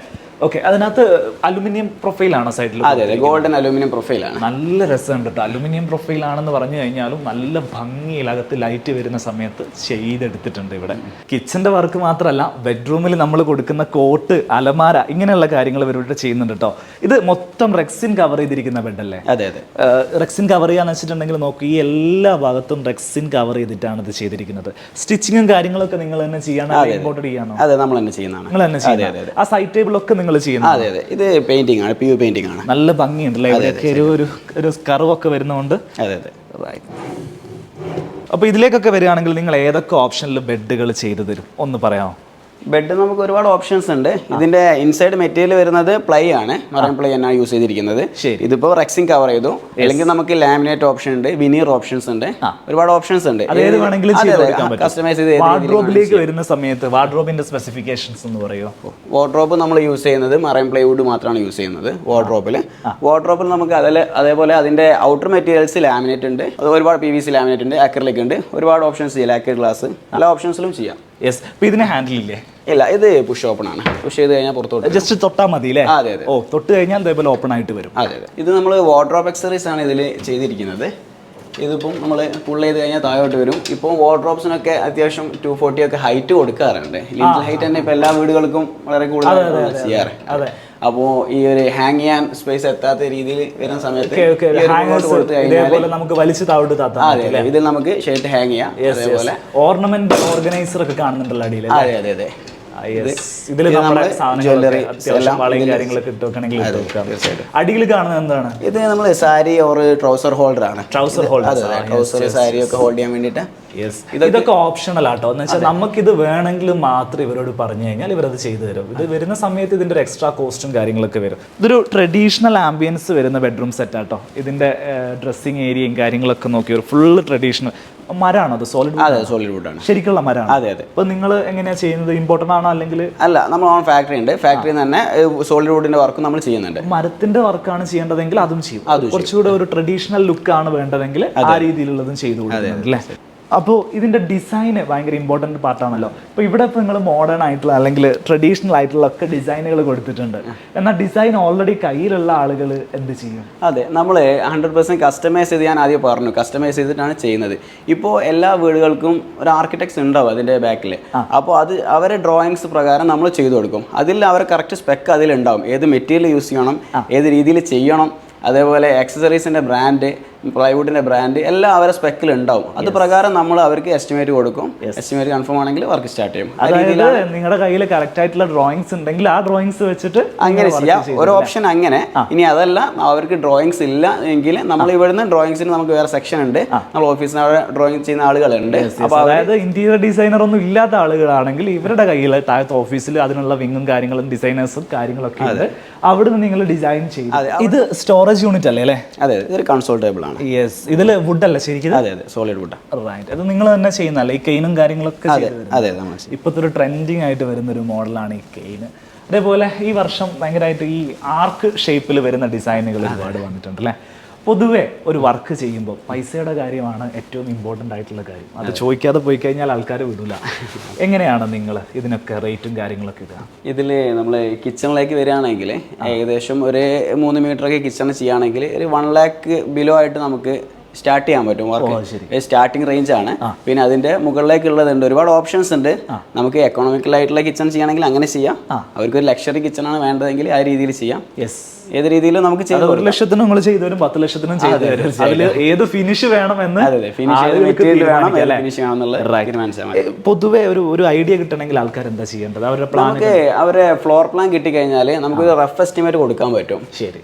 ഓക്കെ. അതിനകത്ത് അലുമിനിയം പ്രൊഫൈലാണോ സൈഡിൽ? അതെ ഗോൾഡൻ അലുമിനിയം പ്രൊഫൈലാണ്. നല്ല രസമുണ്ട് കേട്ടോ. അലുമിനിയം പ്രൊഫൈലാണെന്ന് പറഞ്ഞു കഴിഞ്ഞാലും നല്ല ഭംഗിയിലകത്ത് ലൈറ്റ് വരുന്ന സമയത്ത് ചെയ്തെടുത്തിട്ടുണ്ട്. ഇവിടെ കിച്ചന്റെ വർക്ക് മാത്രമല്ല, ബെഡ്റൂമിൽ നമ്മൾ കൊടുക്കുന്ന കോട്ട്, അലമാര, ഇങ്ങനെയുള്ള കാര്യങ്ങൾ ഇവരുടെ ചെയ്യുന്നുണ്ട് കേട്ടോ. ഇത് മൊത്തം റെക്സിൻ കവർ ചെയ്തിരിക്കുന്ന ബെഡല്ലേ? അതെ റെക്സിൻ കവർ ചെയ്യാന്ന് വെച്ചിട്ടുണ്ടെങ്കിൽ നോക്കൂ, ഈ എല്ലാ ഭാഗത്തും റെക്സിൻ കവർ ചെയ്തിട്ടാണ് ഇത് ചെയ്തിരിക്കുന്നത്. സ്റ്റിച്ചിങ്ങും കാര്യങ്ങളൊക്കെ നിങ്ങൾ തന്നെ ചെയ്യാനോ ഇമ്പോർട്ടഡ് ചെയ്യാനോ? അതെ നമ്മൾ തന്നെ ചെയ്യുന്നതാണ്. നിങ്ങൾ തന്നെ ചെയ്യുന്നത്. ആ സൈഡ് ടേബിളൊക്കെ നിങ്ങൾ ചെയ്യുന്നത്? അതെ ഇത് പെയിന്റിംഗ് ആണ്, PU പെയിന്റിംഗ് ആണ്. നല്ല ഭംഗിയുണ്ടല്ലേ? ഇവിടെയൊക്കെ ഒരു കർവ് ഒക്കെ വരുന്നതുകൊണ്ട്. അതെ അപ്പോൾ ഇതിലേക്കൊക്കെ വരികയാണെങ്കിൽ നിങ്ങൾ ഏതൊക്കെ ഓപ്ഷനിൽ ബെഡുകൾ ചെയ്തു തരും ഒന്ന് പറയാമോ? ബെഡ് നമുക്ക് ഒരുപാട് ഓപ്ഷൻസ് ഉണ്ട്. ഇതിന്റെ ഇൻസൈഡ് മെറ്റീരിയൽ വരുന്നത് പ്ലൈ ആണ്, മറൈൻ പ്ലൈ ആണ് യൂസ് ചെയ്തിരിക്കുന്നത്. ഇതിപ്പോ റെക്സിംഗ് കവർ ചെയ്തു, അല്ലെങ്കിൽ നമുക്ക് ലാമിനേറ്റ് ഓപ്ഷൻ ഉണ്ട്, വിനീർ ഓപ്ഷൻസ് ഉണ്ട്, ഒരുപാട് ഓപ്ഷൻസ് ഉണ്ട്. കസ്റ്റമൈസ് ചെയ്ത് വാർഡ്രോബിലേക്ക് വരുന്ന സമയത്ത് വാർഡ്രോബിന്റെ സ്പെസിഫിക്കേഷൻസ് എന്ന് പറയുമോ? വാർഡ്രോബ് നമ്മൾ യൂസ് ചെയ്യുന്നത് മറൈൻ പ്ലൈവുഡ് മാത്രമാണ് യൂസ് ചെയ്യുന്നത് വാർഡ്രോബിൽ നമുക്ക് അതേപോലെ അതിന്റെ ഔട്ടർ മെറ്റീരിയൽസ് ലാമിനേറ്റ് ഉണ്ട്, അത് ഒരുപാട് PVC ലാമിനേറ്റ് ഉണ്ട്, അക്രിലിക് ഉണ്ട്, ഒരുപാട് ഓപ്ഷൻസ് ചെയ്യാം. ലാക്കർ ഗ്ലാസ് എല്ലാ ഓപ്ഷൻസിലും ചെയ്യാം. യെസ്. അപ്പോൾ ഇതിന് ഹാൻഡിൽ ഇല്ലേ? ഇല്ല, ഇത് പുഷ് ഓപ്പൺ ആണ്. പുഷ് ചെയ്ത് കഴിഞ്ഞാൽ പുറത്തോട്ട് ജസ്റ്റ് തൊട്ടാൽ മതി അല്ലേ? അതെ അതെ. ഓ, തൊട്ട് കഴിഞ്ഞാൽ ഇതേപോലെ ഓപ്പൺ ആയിട്ട് വരും. അതെ അതെ. ഇത് നമ്മൾ വാർഡ്രോബ് എക്സസറീസ് ആണ് ഇതിൽ ചെയ്തിരിക്കുന്നത്. ഇതിപ്പം നമ്മൾ പുൾ ചെയ്ത് കഴിഞ്ഞാൽ താഴോട്ട് വരും. ഇപ്പം വാർഡ്രോബ്സിനൊക്കെ അത്യാവശ്യം 240 ഒക്കെ ഹൈറ്റ് കൊടുക്കാറുണ്ട്. ലിറ്റിൽ ഹൈറ്റ് തന്നെ ഇപ്പം എല്ലാ വീടുകൾക്കും വളരെ കൂടുതൽ ചെയ്യാറ്. അതെ. അപ്പോൾ ഈ ഒരു ഹാങ് ചെയ്യാൻ സ്പേസ് എത്താത്ത രീതിയിൽ വരുന്ന സമയത്ത് നമുക്ക് വലിച്ചു താഴോട്ട് താത്താം. ഇതിൽ നമുക്ക് ഷർട്ട് ഹാങ് ചെയ്യാം. അതേപോലെ ഓർണമെന്റ് ഓർഗനൈസർ ഒക്കെ കാണുന്നുണ്ടല്ലോ അടിയിൽ. അതെ അതെ അതെ. ഇതിൽ നമ്മുടെ ജ്വല്ലറി വളയും കാര്യങ്ങളൊക്കെ ഇട്ട് വെക്കണമെങ്കിൽ അടിയിൽ കാണുന്നത് എന്താണ്? ഇത് നമ്മൾ സാരി ഓർ ട്രൗസർ ഹോൾഡർ ആണ്. ട്രൗസർ ഹോൾഡർ, ട്രൗസർ സാരി ഒക്കെ ഹോൾഡ് ചെയ്യാൻ വേണ്ടിയിട്ട്. ഇതൊക്കെ ഓപ്ഷണൽ ആട്ടോ. എന്ന് വെച്ചാൽ നമുക്കിത് വേണമെങ്കിൽ മാത്രം ഇവരോട് പറഞ്ഞു കഴിഞ്ഞാൽ ഇവരത് ചെയ്തു തരും. ഇത് വരുന്ന സമയത്ത് ഇതിന്റെ ഒരു എക്സ്ട്രാ കോസ്റ്റും കാര്യങ്ങളൊക്കെ വരും. ഇതൊരു ട്രഡീഷണൽ ആംബിയൻസ് വരുന്ന ബെഡ്റൂം സെറ്റ് ആട്ടോ. ഇതിന്റെ ഡ്രസ്സിങ് ഏരിയയും കാര്യങ്ങളൊക്കെ നോക്കി ഒരു ഫുള്ള് ട്രഡീഷണൽ മരമാണോ? അത് സോളിഡ് വുഡ് ആണ്, ശരിക്കുള്ള മരമാണ്. അതെ അതെ. അപ്പൊ നിങ്ങൾ എങ്ങനെയാ ചെയ്യുന്നത്? ഇമ്പോർട്ടൻ്റ് ആണോ അല്ലെങ്കിൽ? അല്ല, നമ്മൾ ഓൺ ഫാക്ടറി ഉണ്ട്. ഫാക്ടറിയിൽ തന്നെ സോളിഡ് വുഡിന്റെ വർക്ക് നമ്മൾ ചെയ്യുന്നുണ്ട്. മരത്തിന്റെ വർക്കാണ് ചെയ്യേണ്ടതെങ്കിൽ അതും ചെയ്യും. കുറച്ചുകൂടെ ഒരു ട്രഡീഷണൽ ലുക്ക് ആണ് വേണ്ടതെങ്കിൽ ആ രീതിയിലുള്ളതും ചെയ്തു കൊടുക്കുന്നുണ്ട് അല്ലേ? അപ്പോൾ ഇതിൻ്റെ ഡിസൈന് ഭയങ്കര ഇമ്പോർട്ടൻ്റ് പാർട്ടാണല്ലോ. ഇപ്പോൾ ഇവിടെ ഇപ്പോൾ നിങ്ങൾ മോഡേൺ ആയിട്ടുള്ള അല്ലെങ്കിൽ ട്രഡീഷണൽ ആയിട്ടുള്ള ഒക്കെ ഡിസൈനുകൾ കൊടുത്തിട്ടുണ്ട്. എന്നാൽ ഡിസൈൻ ഓൾറെഡി കയ്യിലുള്ള ആളുകൾ എന്ത് ചെയ്യും? അതെ, നമ്മൾ 100% കസ്റ്റമൈസ് ചെയ്ത് ഞാൻ ആദ്യം പറഞ്ഞു, കസ്റ്റമൈസ് ചെയ്തിട്ടാണ് ചെയ്യുന്നത്. ഇപ്പോൾ എല്ലാ വീടുകൾക്കും ഒരു ആർക്കിടെക്ട്സ് ഉണ്ടാവും അതിൻ്റെ ബാക്കിൽ. അപ്പോൾ അത് അവരെ ഡ്രോയിങ്സ് പ്രകാരം നമ്മൾ ചെയ്തു കൊടുക്കും. അതിൽ അവർ കറക്റ്റ് സ്പെക്ക് അതിലുണ്ടാവും, ഏത് മെറ്റീരിയൽ യൂസ് ചെയ്യണം, ഏത് രീതിയിൽ ചെയ്യണം, അതേപോലെ ആക്സസറീസിൻ്റെ ബ്രാൻഡ്, പ്ലൈവുഡിൻ്റെ ബ്രാൻഡ് എല്ലാം അവരെ സ്പെക്കിൽ ഉണ്ടാവും. അത് പ്രകാരം നമ്മൾ അവർക്ക് എസ്റ്റിമേറ്റ് കൊടുക്കും. എസ്റ്റിമേറ്റ് കൺഫേം ആണെങ്കിൽ വർക്ക് സ്റ്റാർട്ട് ചെയ്യും. നിങ്ങളുടെ കയ്യിൽ കറക്റ്റ് ആയിട്ടുള്ള ഡ്രോയിങ്സ് ഉണ്ടെങ്കിൽ ആ ഡ്രോയിങ്സ് വെച്ചിട്ട് അങ്ങനെ ചെയ്യാം. ഒരു ഓപ്ഷൻ അങ്ങനെ. ഇനി അതല്ല, അവർക്ക് ഡ്രോയിങ്സ് ഇല്ല എങ്കിൽ നമ്മൾ ഇവിടുന്ന് ഡ്രോയിങ്സിന് നമുക്ക് വേറെ സെക്ഷൻ ഉണ്ട്. നമ്മൾ ഓഫീസിന് അവിടെ ഡ്രോയിങ് ചെയ്യുന്ന ആളുകളുണ്ട്. അപ്പോൾ അതായത് ഇന്റീരിയർ ഡിസൈനർ ഒന്നും ഇല്ലാത്ത ആളുകളാണെങ്കിൽ ഇവരുടെ കയ്യിൽ താഴത്തെ ഓഫീസിൽ അതിനുള്ള വിങ്ങും കാര്യങ്ങളും ഡിസൈനേഴ്സും കാര്യങ്ങളൊക്കെ ഉണ്ട്. അവിടുന്ന് നിങ്ങൾ ഡിസൈൻ ചെയ്യും. ഇത് സ്റ്റോറേജ് യൂണിറ്റ് അല്ലേ? അതെ, ഇതൊരു കൺസോൾ ടേബിൾ ആണ്. യെസ്. ഇതിൽ വുഡ് അല്ല ശരിക്കും? അതെ അതെ, സോളിഡ് വുഡ്. റൈറ്റ്. അത് നിങ്ങൾ തന്നെ ചെയ്യുന്നല്ലേ ഈ കെയിനും കാര്യങ്ങളൊക്കെ? അതെ, ഇപ്പോഴത്തെ ഒരു ട്രെൻഡിങ് ആയിട്ട് വരുന്നൊരു മോഡലാണ് ഈ കെയിന്. അതേപോലെ ഈ വർഷം ഭയങ്കരമായിട്ട് ഈ ആർക്ക് ഷേപ്പിൽ വരുന്ന ഡിസൈനുകൾ ഒരുപാട് വന്നിട്ടുണ്ട് അല്ലേ? പൊതുവെ ഒരു വർക്ക് ചെയ്യുമ്പോൾ പൈസയുടെ കാര്യമാണ് ഏറ്റവും ഇമ്പോർട്ടൻ്റ് ആയിട്ടുള്ള കാര്യം. അത് ചോദിക്കാതെ പോയി കഴിഞ്ഞാൽ ആൾക്കാർ വിടില്ല. എങ്ങനെയാണ് നിങ്ങൾ ഇതിനൊക്കെ റേറ്റും കാര്യങ്ങളൊക്കെ ഇടുക? ഇതിൽ നമ്മൾ കിച്ചണിലേക്ക് വരികയാണെങ്കിൽ ഏകദേശം ഒരു 3 മീറ്ററൊക്കെ കിച്ചൺ ചെയ്യുകയാണെങ്കിൽ ഒരു 1 lakh ബിലോ ആയിട്ട് നമുക്ക് സ്റ്റാർട്ട് ചെയ്യാൻ പറ്റും വർക്ക്. സ്റ്റാർട്ടിംഗ് റേഞ്ച് ആണ്. പിന്നെ അതിന്റെ മുകളിലേക്കുള്ളതുണ്ട്, ഒരുപാട് ഓപ്ഷൻസ് ഉണ്ട്. നമുക്ക് എക്കണോമിക്കൽ ആയിട്ടുള്ള കിച്ചൺ ചെയ്യണമെങ്കിൽ അങ്ങനെ ചെയ്യാം. അവർക്ക് ഒരു ലക്ഷറി കിച്ചൺ ആണ് വേണ്ടതെങ്കിൽ ആ രീതിയിൽ ചെയ്യാം. യെസ്. ഏത് രീതിയിലും നമുക്ക് ചെയ്ത് 1 ലക്ഷത്തിനും നിങ്ങൾ ചെയ്തു തരും, 10 ലക്ഷത്തിനും ചെയ്തു തരും. അതിൽ ഏത് ഫിനിഷ് വേണമെന്ന് പൊതുവെ ഒരു ഐഡിയ കിട്ടണമെങ്കിൽ ആൾക്കാർ എന്താ ചെയ്യേണ്ടത്? അവരുടെ പ്ലാൻ, അവരെ ഫ്ലോർ പ്ലാൻ കിട്ടിക്കഴിഞ്ഞാൽ നമുക്ക് റഫ് എസ്റ്റിമേറ്റ് കൊടുക്കാൻ പറ്റും. ശരി.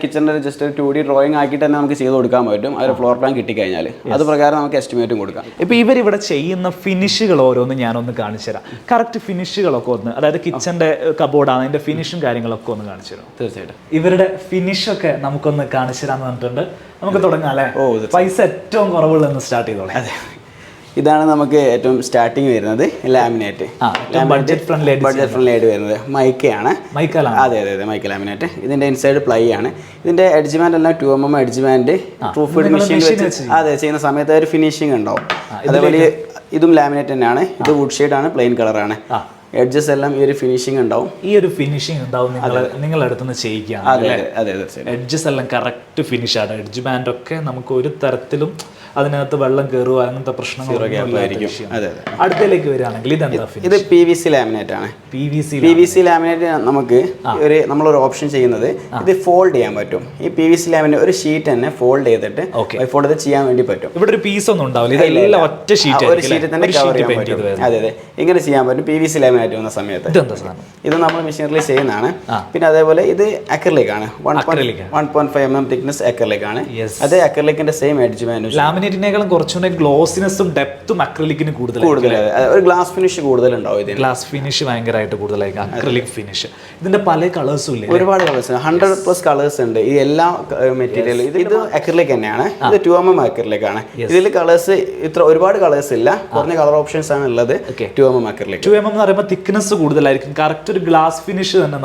കിച്ചണിന്റെ ജസ്റ്റ് ഒരു 2D ഡ്രോയിങ് ആക്കിയിട്ട് തന്നെ നമുക്ക് ചെയ്ത് കൊടുക്കാൻ പറ്റും. അവരെ ഫ്ലോർ പ്ലാൻ കിട്ടിക്കഴിഞ്ഞാൽ അത് പ്രകാരം നമുക്ക് എസ്റ്റിമേറ്റും കൊടുക്കാം. ഇപ്പൊ ഇവരിവിടെ ചെയ്യുന്ന ഫിനിഷുകൾ ഓരോന്ന് ഞാനൊന്ന് കാണിച്ചു തരാം. കറക്റ്റ് ഫിനിഷുകളൊക്കെ ഒന്ന്, അതായത് കിച്ചന്റെ കബോർഡാണ് അതിന്റെ ഫിനിഷും കാര്യങ്ങളൊക്കെ ഒന്ന് കാണിച്ചു തരാം. തീർച്ചയായിട്ടും ഇവരുടെ ഫിനിഷൊക്കെ നമുക്കൊന്ന് കാണിച്ചു തരാന്ന് പറഞ്ഞിട്ടുണ്ട്. നമുക്ക് തുടങ്ങാം അല്ലേ? പൈസ ഏറ്റവും കുറവുള്ളതെന്ന് സ്റ്റാർട്ട് ചെയ്തോളെ. അതെ, ഇതാണ് നമുക്ക് ഏറ്റവും സ്റ്റാർട്ടിങ് വരുന്നത് ലാമിനേറ്റ്. ബഡ്ജറ്റ് ഫ്രണ്ട്ലി ആയിട്ട് വരുന്നത് മൈക്കയാണ്. അതെ അതെ അതെ, മൈക്ക ലാമിനേറ്റ്. ഇതിന്റെ ഇൻസൈഡ് പ്ലൈ ആണ്. ഇതിന്റെ എഡ്ജ്മാൻഡ് എല്ലാം 2 mm എഡ്ജ്മാൻഡ് പ്രൂഫ് ഫീഡ് മെഷീൻ വെച്ച് അതെ ചെയ്യുന്ന സമയത്ത് ഒരു ഫിനിഷിംഗ് ഉണ്ടാവും. അതേപോലെ ഇതും ലാമിനേറ്റ് തന്നെയാണ്. ഇത് വുഡ് ഷെയ്ഡ് ആണ്, പ്ലെയിൻ കളറാണ്. എഡ്ജസ് എല്ലാം ഈ ഒരു ഫിനിഷിംഗ് ഉണ്ടാവും. ഈ ഒരു ഫിനിഷിംഗ് ഉണ്ടാവും നിങ്ങളുടെ അടുത്തുനിന്ന് ചെയ്യിക്കുകയാണ്. എഡ്ജസ് എല്ലാം കറക്റ്റ് ഫിനിഷ് ആണ്. എഡ്ജ് ബാൻഡ് ഒക്കെ നമുക്ക് ഒരു തരത്തിലും അതിനകത്ത് വെള്ളം കയറുക അങ്ങനത്തെ പ്രശ്നങ്ങളൊക്കെ. അടുത്തേക്ക് വരികയാണെങ്കിൽ ഇത് PVC ലാമിനേറ്റ് ആണ്. PVC ലാമിനേറ്റ് നമുക്ക് നമ്മളൊരു ഓപ്ഷൻ ചെയ്യുന്നത് ഇത് ഫോൾഡ് ചെയ്യാൻ പറ്റും. ഈ PVC ലാമിനേറ്റ് ഒരു ഷീറ്റ് തന്നെ ഫോൾഡ് ചെയ്തിട്ട് ഫോൾഡ് ചെയ്ത് ചെയ്യാൻ വേണ്ടി പറ്റും. ഇവിടെ ഒരു പീസ് ഒന്നും ഉണ്ടാവില്ല, ഒറ്റ ഷീറ്റ് ഒരു ഷീറ്റ് തന്നെ കവർ ചെയ്യാൻ പറ്റും. അതെ അതെ, ഇങ്ങനെ ചെയ്യാൻ പറ്റും. PVC ലാമിനേറ്റ് ആയിട്ട് വന്ന സമയത്ത് ഇതെന്താ സാധനം? ഇത് നമ്മൾ മെഷീനറിൽ ചെയ്യുന്നതാണ്. പിന്നെ അതേപോലെ ഇത് അക്രിലിക് ആണ്, 1.5 mm തിക്നെസ് അക്രിലിക് ആണ്. അതേ അക്രിലിക്കിന്റെ സെയിം എഡ്ജ് ബാൻഡ്. ലാമിനേറ്റിനേക്കാളും കുറച്ചുകൂടെ ഗ്ലോസിനെസ്സും ഡെപ്തും അക്രിലിക്കിന് കൂടുതൽ, ഒരു ഗ്ലാസ് ഫിനിഷ് കൂടുതൽ ഉണ്ടാവും ഇതിന്. ഗ്ലാസ് ഫിനിഷ് ഭയങ്കരമായിട്ട് കൂടുതലായിരിക്കും അക്രിലിക് ഫിനിഷ്. ഇതിന്റെ പല കളേഴ്സും ഇല്ലേ? ഒരുപാട് കളേഴ്സ്, 100+ കളേഴ്സ് ഉണ്ട് ഈ എല്ലാ മെറ്റീരിയലും. ഇത് അക്രിലിക് തന്നെയാണ്, ഇത് 2 mm അക്രിലിക് ആണ്. ഇതിൽ കളേഴ്സ് ഒരുപാട് കളേഴ്സ് ഇല്ല, കുറഞ്ഞ കളർ ഓപ്ഷൻസ് ആണ് ഉള്ളത്. 2 mm അക്രിലിക്. 2 mm എന്ന് പറയുമ്പോൾ തിക്നെസ് കൂടുതലായിരിക്കും, കറക്റ്റ് ഒരു ഗ്ലാസ് ഫിനിഷ് തന്നെ.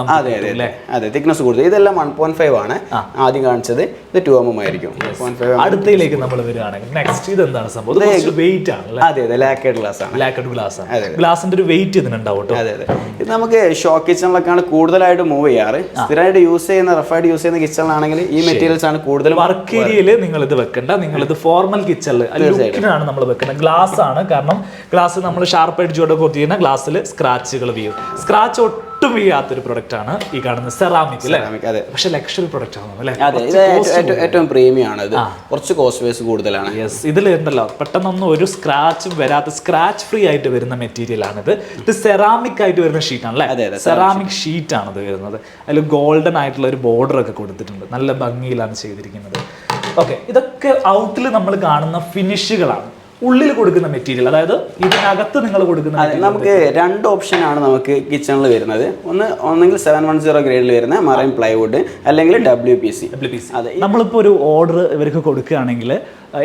അതെ, തിക്നെസ് കൂടുതൽ. ഇതെല്ലാം 1.5 ആണ് ആദ്യം കാണിച്ചത്, ഇത് 2 mm ആയിരിക്കും. അടുത്തയിലേക്ക് നമ്മൾ വരികയാണെങ്കിൽ നെക്സ്റ്റ് ഇത് എന്താണ് സംഭവം? വെയിറ്റ് ആണ്. അതെ, ലാക്കേഡ് ഗ്ലാസ് ആണ്. ലാക്കേഡ് ഗ്ലാസ് ആണ്. ഗ്ലാസിന്റെ ഒരു വെയിറ്റ് ഇതിനുണ്ടാവും. അതെ, ഇത് നമുക്ക് ഷോ കിച്ചണിലൊക്കെയാണ് കൂടുതലായിട്ട് മൂവ് ചെയ്യാറ്. സ്ഥിരമായിട്ട് യൂസ് ചെയ്യുന്ന റഫായിട്ട് യൂസ് ചെയ്യുന്ന കിച്ചണിലാണെങ്കിൽ ഈ മെറ്റീരിയൽസ് ആണ് കൂടുതൽ. വർക്ക് ഏരിയയിൽ നിങ്ങൾ ഇത് വെക്കണ്ട, നിങ്ങൾ ഇത് ഫോർമൽ കിച്ചണിൽ ലുക്കിനാണ് നമ്മൾ വെക്കുന്നത്. ഗ്ലാസ് ആണ്, കാരണം ഗ്ലാസ് നമ്മൾ ഷാർപ്പ് എഡ്ജോടെ കൊത്തി ചെയ്യുന്ന ഗ്ലാസ്സിൽ സ്ക്രാച്ചുകൾ വീഴും. സ്ക്രാച്ച് ഒട്ടും വീഴാത്തൊരു പ്രൊഡക്റ്റ് ആണ് ഈ കാണുന്ന സെറാമിക്. അതെ, പക്ഷെ ലക്ഷറി പ്രൊഡക്റ്റ് ആണ്. ഏറ്റവും പ്രീമിയം ആണ്, ഇത് കുറച്ച് കോസ്റ്റ് ബേസ് കൂടുതലാണ്. യെസ്, ഇതിൽ ഉണ്ടല്ലോ പെട്ടെന്നൊന്നും ഒരു സ്ക്രാച്ചും വരാത്ത സ്ക്രാച്ച് ഫ്രീ ആയിട്ട് വരുന്ന മെറ്റീരിയൽ ആണിത്. ഇത് സെറാമിക് ആയിട്ട് വരുന്ന ഷീറ്റ് ആണ് അല്ലേ? സെറാമിക് ഷീറ്റ് ആണ് ഇത് വരുന്നത്. അതിൽ ഗോൾഡൻ ആയിട്ടുള്ള ഒരു ബോർഡർ ഒക്കെ കൊടുത്തിട്ടുണ്ട്, നല്ല ഭംഗിയിലാണ് ചെയ്തിരിക്കുന്നത്. ഓക്കെ, ഇതൊക്കെ ഔട്ടിൽ നമ്മൾ കാണുന്ന ഫിനിഷുകളാണ്. ഉള്ളിൽ കൊടുക്കുന്ന മെറ്റീരിയൽ, അതായത് ഇതിനകത്ത് നിങ്ങൾ കൊടുക്കുന്ന, നമുക്ക് 2 ഓപ്ഷനാണ് നമുക്ക് കിച്ചണിൽ വരുന്നത്. ഒന്നെങ്കിൽ 710 ഗ്രേഡിൽ വരുന്ന മറൈൻ പ്ലൈവുഡ്, അല്ലെങ്കിൽ WPC. അതെ, നമ്മളിപ്പോൾ ഒരു ഓർഡർ ഇവർക്ക് കൊടുക്കുകയാണെങ്കിൽ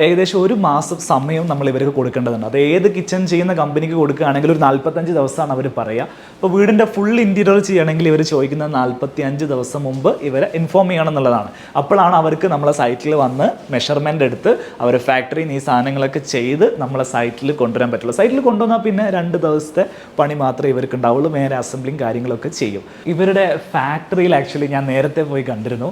ഏകദേശം 1 മാസം സമയം നമ്മൾ ഇവർക്ക് കൊടുക്കേണ്ടതുണ്ട്. അത് ഏത് കിച്ചൺ ചെയ്യുന്ന കമ്പനിക്ക് കൊടുക്കുകയാണെങ്കിൽ ഒരു 45 ദിവസമാണ് അവർ പറയുക. അപ്പോൾ വീടിൻ്റെ ഫുൾ ഇൻറ്റീരിയർ ചെയ്യണമെങ്കിൽ ഇവർ ചോദിക്കുന്നത് 45 ദിവസം മുമ്പ് ഇവരെ ഇൻഫോം ചെയ്യണം എന്നുള്ളതാണ്. അപ്പോഴാണ് അവർക്ക് നമ്മളെ സൈറ്റിൽ വന്ന് മെഷർമെൻ്റ് എടുത്ത് അവർ ഫാക്ടറിയിൽ നിന്ന് ഈ സാധനങ്ങളൊക്കെ ചെയ്ത് നമ്മളെ സൈറ്റിൽ കൊണ്ടുവരാൻ പറ്റുള്ളൂ. സൈറ്റിൽ കൊണ്ടുവന്നാൽ പിന്നെ 2 ദിവസത്തെ പണി മാത്രമേ ഇവർക്ക് ഉണ്ടാവുള്ളൂ. നേരെ അസംബ്ലിങ് കാര്യങ്ങളൊക്കെ ചെയ്യും. ഇവരുടെ ഫാക്ടറിയിൽ ആക്ച്വലി ഞാൻ നേരത്തെ പോയി കണ്ടിരുന്നു.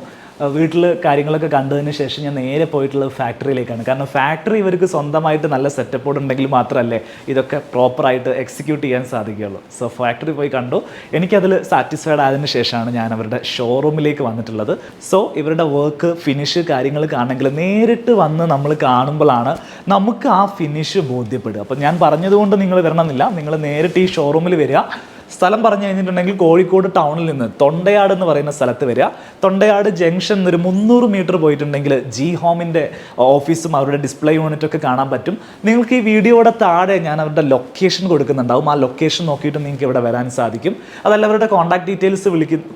വീട്ടിൽ കാര്യങ്ങളൊക്കെ കണ്ടതിന് ശേഷം ഞാൻ നേരെ പോയിട്ടുള്ളത് ഫാക്ടറിയിലേക്കാണ്. കാരണം ഫാക്ടറി ഇവർക്ക് സ്വന്തമായിട്ട് നല്ല സെറ്റപ്പോട് ഉണ്ടെങ്കിൽ മാത്രമല്ലേ ഇതൊക്കെ പ്രോപ്പറായിട്ട് എക്സിക്യൂട്ട് ചെയ്യാൻ സാധിക്കുകയുള്ളൂ. സോ ഫാക്ടറി പോയി കണ്ടു. എനിക്കതിൽ സാറ്റിസ്ഫൈഡ് ആയതിനു ശേഷമാണ് ഞാൻ അവരുടെ ഷോറൂമിലേക്ക് വന്നിട്ടുള്ളത്. സോ ഇവരുടെ വർക്ക് ഫിനിഷ് കാര്യങ്ങൾ കാണണമെങ്കിൽ നേരിട്ട് വന്ന് നമ്മൾ കാണുമ്പോഴാണ് നമുക്ക് ആ ഫിനിഷ് ബോധ്യപ്പെടുക. അപ്പം ഞാൻ പറഞ്ഞതുകൊണ്ട് നിങ്ങൾ വരണമെന്നില്ല, നിങ്ങൾ നേരിട്ട് ഈ ഷോറൂമിൽ വരിക. സ്ഥലം പറഞ്ഞു കഴിഞ്ഞിട്ടുണ്ടെങ്കിൽ കോഴിക്കോട് ടൗണിൽ നിന്ന് തൊണ്ടയാട് എന്ന് പറയുന്ന സ്ഥലത്ത് വരിക. തൊണ്ടയാട് ജംഗ്ഷൻ ഒരു 300 മീറ്റർ പോയിട്ടുണ്ടെങ്കിൽ ജി ഹോമിൻ്റെ ഓഫീസും അവരുടെ ഡിസ്പ്ലേ യൂണിറ്റൊക്കെ കാണാൻ പറ്റും. നിങ്ങൾക്ക് ഈ വീഡിയോയുടെ താഴെ ഞാൻ അവരുടെ ലൊക്കേഷൻ കൊടുക്കുന്നുണ്ടാവും. ആ ലൊക്കേഷൻ നോക്കിയിട്ട് നിങ്ങൾക്ക് ഇവിടെ വരാൻ സാധിക്കും. അതല്ല അവരുടെ കോൺടാക്ട് ഡീറ്റെയിൽസ്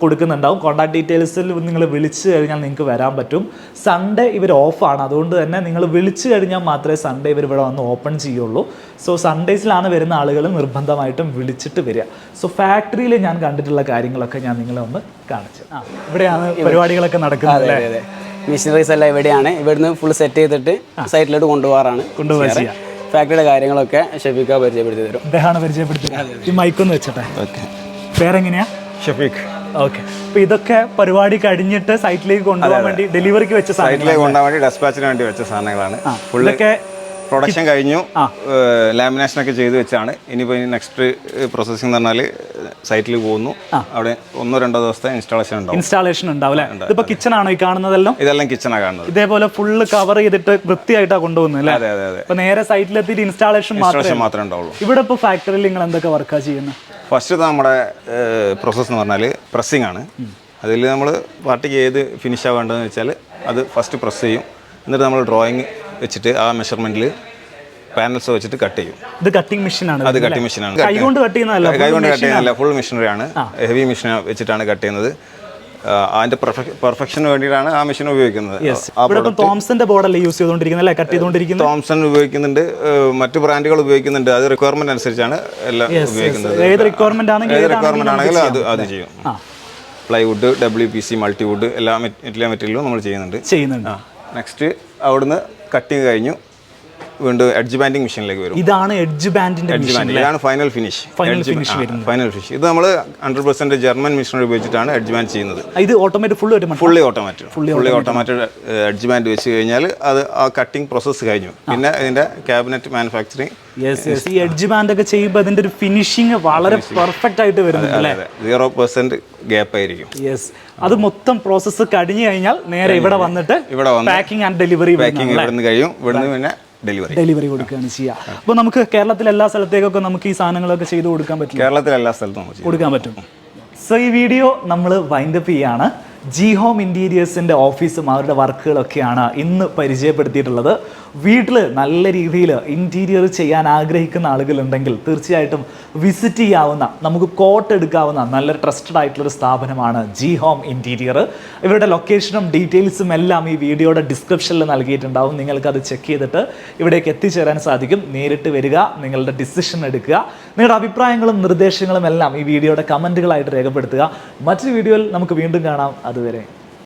കൊടുക്കുന്നുണ്ടാവും. കോൺടാക്ട് ഡീറ്റെയിൽസിൽ നിങ്ങൾ വിളിച്ചു കഴിഞ്ഞാൽ നിങ്ങൾക്ക് വരാൻ പറ്റും. സൺഡേ ഇവർ ഓഫാണ്, അതുകൊണ്ട് തന്നെ നിങ്ങൾ വിളിച്ചു കഴിഞ്ഞാൽ മാത്രമേ സൺഡേ ഇവർ ഇവിടെ വന്ന് ഓപ്പൺ ചെയ്യുള്ളൂ. സോ സൺഡേസിലാണ് വരുന്ന ആളുകൾ നിർബന്ധമായിട്ടും വിളിച്ചിട്ട് വരിക. സോ ഫാക്ടറിയിൽ ഞാൻ കണ്ടിട്ടുള്ള കാര്യങ്ങളൊക്കെ ഞാൻ നിങ്ങളെ ഒന്ന് കാണിച്ചു. ഇവിടെയാണ് പരിപാടികളൊക്കെ നടക്കുന്നത്. മെഷീനറീസ് എല്ലാം ഇവിടെയാണ്. ഇവിടുന്ന് ഫുൾ സെറ്റ് ചെയ്തിട്ട് സൈറ്റിലോട്ട് കൊണ്ടുപോകാറാണ്. ഫാക്ടറിയുടെ കാര്യങ്ങളൊക്കെ ഷഫീഖ പരിചയപ്പെടുത്തി തരും. അദ്ദേഹമാണ് പരിചയപ്പെടുത്തുക. ഈ മൈക്കൊന്ന് വെച്ചട്ടെ. ഓക്കെ, പേരെങ്ങനെയാ? ഷഫീഖ്. ഓക്കെ, അപ്പോൾ ഇതൊക്കെ പരിപാടി കഴിഞ്ഞിട്ട് സൈറ്റിലേക്ക് കൊണ്ടുപോകാൻ വേണ്ടി ഡെലിവറിക്ക് വെച്ച സൈറ്റിലേക്ക് കൊണ്ടുപോകാൻ വേണ്ടി ഡെസ്പാച്ചിന് വേണ്ടി വെച്ച സാധനങ്ങളാണ്. ഫുള്ളൊക്കെ പ്രൊഡക്ഷൻ കഴിഞ്ഞു, ലാമിനേഷനൊക്കെ ചെയ്ത് വെച്ചാണ്. ഇനിയിപ്പോൾ നെക്സ്റ്റ് പ്രോസസ്സിംഗ് എന്ന് പറഞ്ഞാൽ സൈറ്റിൽ പോകുന്നു. അവിടെ 1-2 ദിവസത്തെ ഇൻസ്റ്റാളേഷൻ ഉണ്ടാവും അല്ലേ? ഇതിപ്പോൾ കിച്ചൺ ആണോ ഈ കാണുന്നതെല്ലാം? ഇതെല്ലാം കിച്ചണാണ് കാണുന്നത്. ഇതേപോലെ ഫുള്ള് കവർ ചെയ്തിട്ട് വൃത്തിയായിട്ടാണ് കൊണ്ടുപോകുന്നത് അല്ലേ? അതെ അതെ അതെ. അപ്പോൾ നേരെ സൈറ്റിലെത്തിയിട്ട് ഇൻസ്റ്റാളേഷൻ മാത്രമേ ഉണ്ടാവുള്ളൂ. ഇവിടെ ഇപ്പോൾ ഫാക്ടറിയിൽ നിങ്ങൾ എന്തൊക്കെ വർക്കാണ് ചെയ്യുന്നത്? ഫസ്റ്റ് നമ്മുടെ പ്രോസസ്സ് എന്ന് പറഞ്ഞാൽ പ്രസ്സിംഗ് ആണ്. അതിൽ നമ്മൾ പാർട്ടിക്ക് ഏത് ഫിനിഷാണ് വേണ്ടതെന്ന് വെച്ചാൽ അത് ഫസ്റ്റ് പ്രസ് ചെയ്യും. എന്നിട്ട് നമ്മൾ ഡ്രോയിങ് വെച്ചിട്ട് ആ മെഷർമെന്റിൽ പാനൽസ് വെച്ചിട്ട് കട്ട് ചെയ്യും. ഇത് കട്ടിംഗ് മെഷീനാണ്. അത് കട്ടിംഗ് മെഷീനാണ്. കൈകൊണ്ട് കട്ട് ചെയ്യുന്നതല്ല, ഫുൾ മെഷീനറിയാണ്. ഹെവി മെഷീൻ വെച്ചിട്ടാണ് കട്ട് ചെയ്യുന്നത്. അതിന്റെ പെർഫെക്ഷന് വേണ്ടിയിട്ടാണ് ആ മെഷീൻ ഉപയോഗിക്കുന്നത്. തോംസന്റെ ബോർഡല്ലേ യൂസ് ചെയ്തുകൊണ്ടിരിക്കുന്നത് അല്ലേ? കട്ട് ചെയ്തുകൊണ്ടിരിക്കുന്നത് തോംസൺ ഉപയോഗിക്കുന്നുണ്ട്, മറ്റു ബ്രാൻഡുകൾ ഉപയോഗിക്കുന്നുണ്ട്. അത് റിക്വയർമെന്റ് അനുസരിച്ചാണ് എല്ലാം ഉപയോഗിക്കുന്നത്. ഏത് റിക്വയർമെന്റ് ആണെങ്കിലും അത് ചെയ്യും. പ്ലൈവുഡ്, WPC, മൾട്ടിവുഡ് എല്ലാ മെറ്റീരിയലും നമ്മൾ ചെയ്യുന്നുണ്ട്. നെക്സ്റ്റ് അവിടുന്ന് കട്ടിങ് കഴിഞ്ഞു വീണ്ടും എഡ്ജ് ബാൻഡിങ് മെഷീനിലേക്ക് വരും. ഇതാണ് എഡ്ജ് ബാൻഡിന്റെ ഇതാണ് ഫൈനൽ ഫിനിഷ്. ഇത് നമ്മൾ 100% ജർമ്മൻ മെഷീനറി ഉപയോഗിച്ചിട്ടാണ് എഡ്ജ് ബാൻഡ് ചെയ്യുന്നത്. ഇത് ഫുള്ളി ഓട്ടോമാറ്റഡ് എഡ്ജ് ബാൻഡ് വെച്ച് കഴിഞ്ഞാൽ അത് ആ കട്ടിംഗ് പ്രോസസ്സ് കഴിഞ്ഞു. പിന്നെ ഇതിന്റെ ക്യാബിനറ്റ് മാനുഫാക്ചറിങ്. ഈ എഡ്ജ് ബാൻഡ് ഒക്കെ ചെയ്യുമ്പോൾ അതിന്റെ ഒരു ഫിനിഷിംഗ് വളരെ പെർഫെക്റ്റ് ആയിട്ട് വരുന്നുണ്ട്. 0% ഗ്യാപ്പ് ആയിരിക്കും. അത് മൊത്തം പ്രോസസ്സ് കഴിഞ്ഞു കഴിഞ്ഞാൽ നേരെ ഇവിടെ വന്നിട്ട് പാക്കിംഗ് ആൻഡ് ഡെലിവറി. പാക്കിംഗ് ഇവിടുന്ന് കഴിയും. ഇവിടുന്ന് പിന്നെ ഡെലിവറി കൊടുക്കുകയാണ് ചെയ്യുക. അപ്പോൾ നമുക്ക് കേരളത്തിലെ എല്ലാ സ്ഥലത്തേക്കൊക്കെ നമുക്ക് ഈ സാധനങ്ങളൊക്കെ ചെയ്ത് കൊടുക്കാൻ പറ്റും? കേരളത്തിലെ എല്ലാ സ്ഥലത്തും നമുക്ക് കൊടുക്കാൻ പറ്റും. സോ ഈ വീഡിയോ നമ്മൾ വൈൻഡപ്പ് ചെയ്യാണ്. ജി ഹോം ഇൻറ്റീരിയേഴ്സിൻ്റെ ഓഫീസും അവരുടെ വർക്കുകളൊക്കെയാണ് ഇന്ന് പരിചയപ്പെടുത്തിയിട്ടുള്ളത്. വീട്ടിൽ നല്ല രീതിയിൽ ഇൻറ്റീരിയർ ചെയ്യാൻ ആഗ്രഹിക്കുന്ന ആളുകളുണ്ടെങ്കിൽ തീർച്ചയായിട്ടും വിസിറ്റ് ചെയ്യാവുന്ന, നമുക്ക് കോട്ട് എടുക്കാവുന്ന നല്ലൊരു ട്രസ്റ്റഡ് ആയിട്ടുള്ളൊരു സ്ഥാപനമാണ് ജി ഹോം ഇൻറ്റീരിയർ. ഇവരുടെ ലൊക്കേഷനും ഡീറ്റെയിൽസും എല്ലാം ഈ വീഡിയോയുടെ ഡിസ്ക്രിപ്ഷനിൽ നൽകിയിട്ടുണ്ടാവും. നിങ്ങൾക്കത് ചെക്ക് ചെയ്തിട്ട് ഇവിടേക്ക് എത്തിച്ചേരാൻ സാധിക്കും. നേരിട്ട് വരിക, നിങ്ങളുടെ ഡിസിഷൻ എടുക്കുക. നിങ്ങളുടെ അഭിപ്രായങ്ങളും നിർദ്ദേശങ്ങളും എല്ലാം ഈ വീഡിയോയുടെ കമൻറ്റുകളായിട്ട് രേഖപ്പെടുത്തുക. മറ്റൊരു വീഡിയോയിൽ നമുക്ക് വീണ്ടും കാണാം. അതുവരെ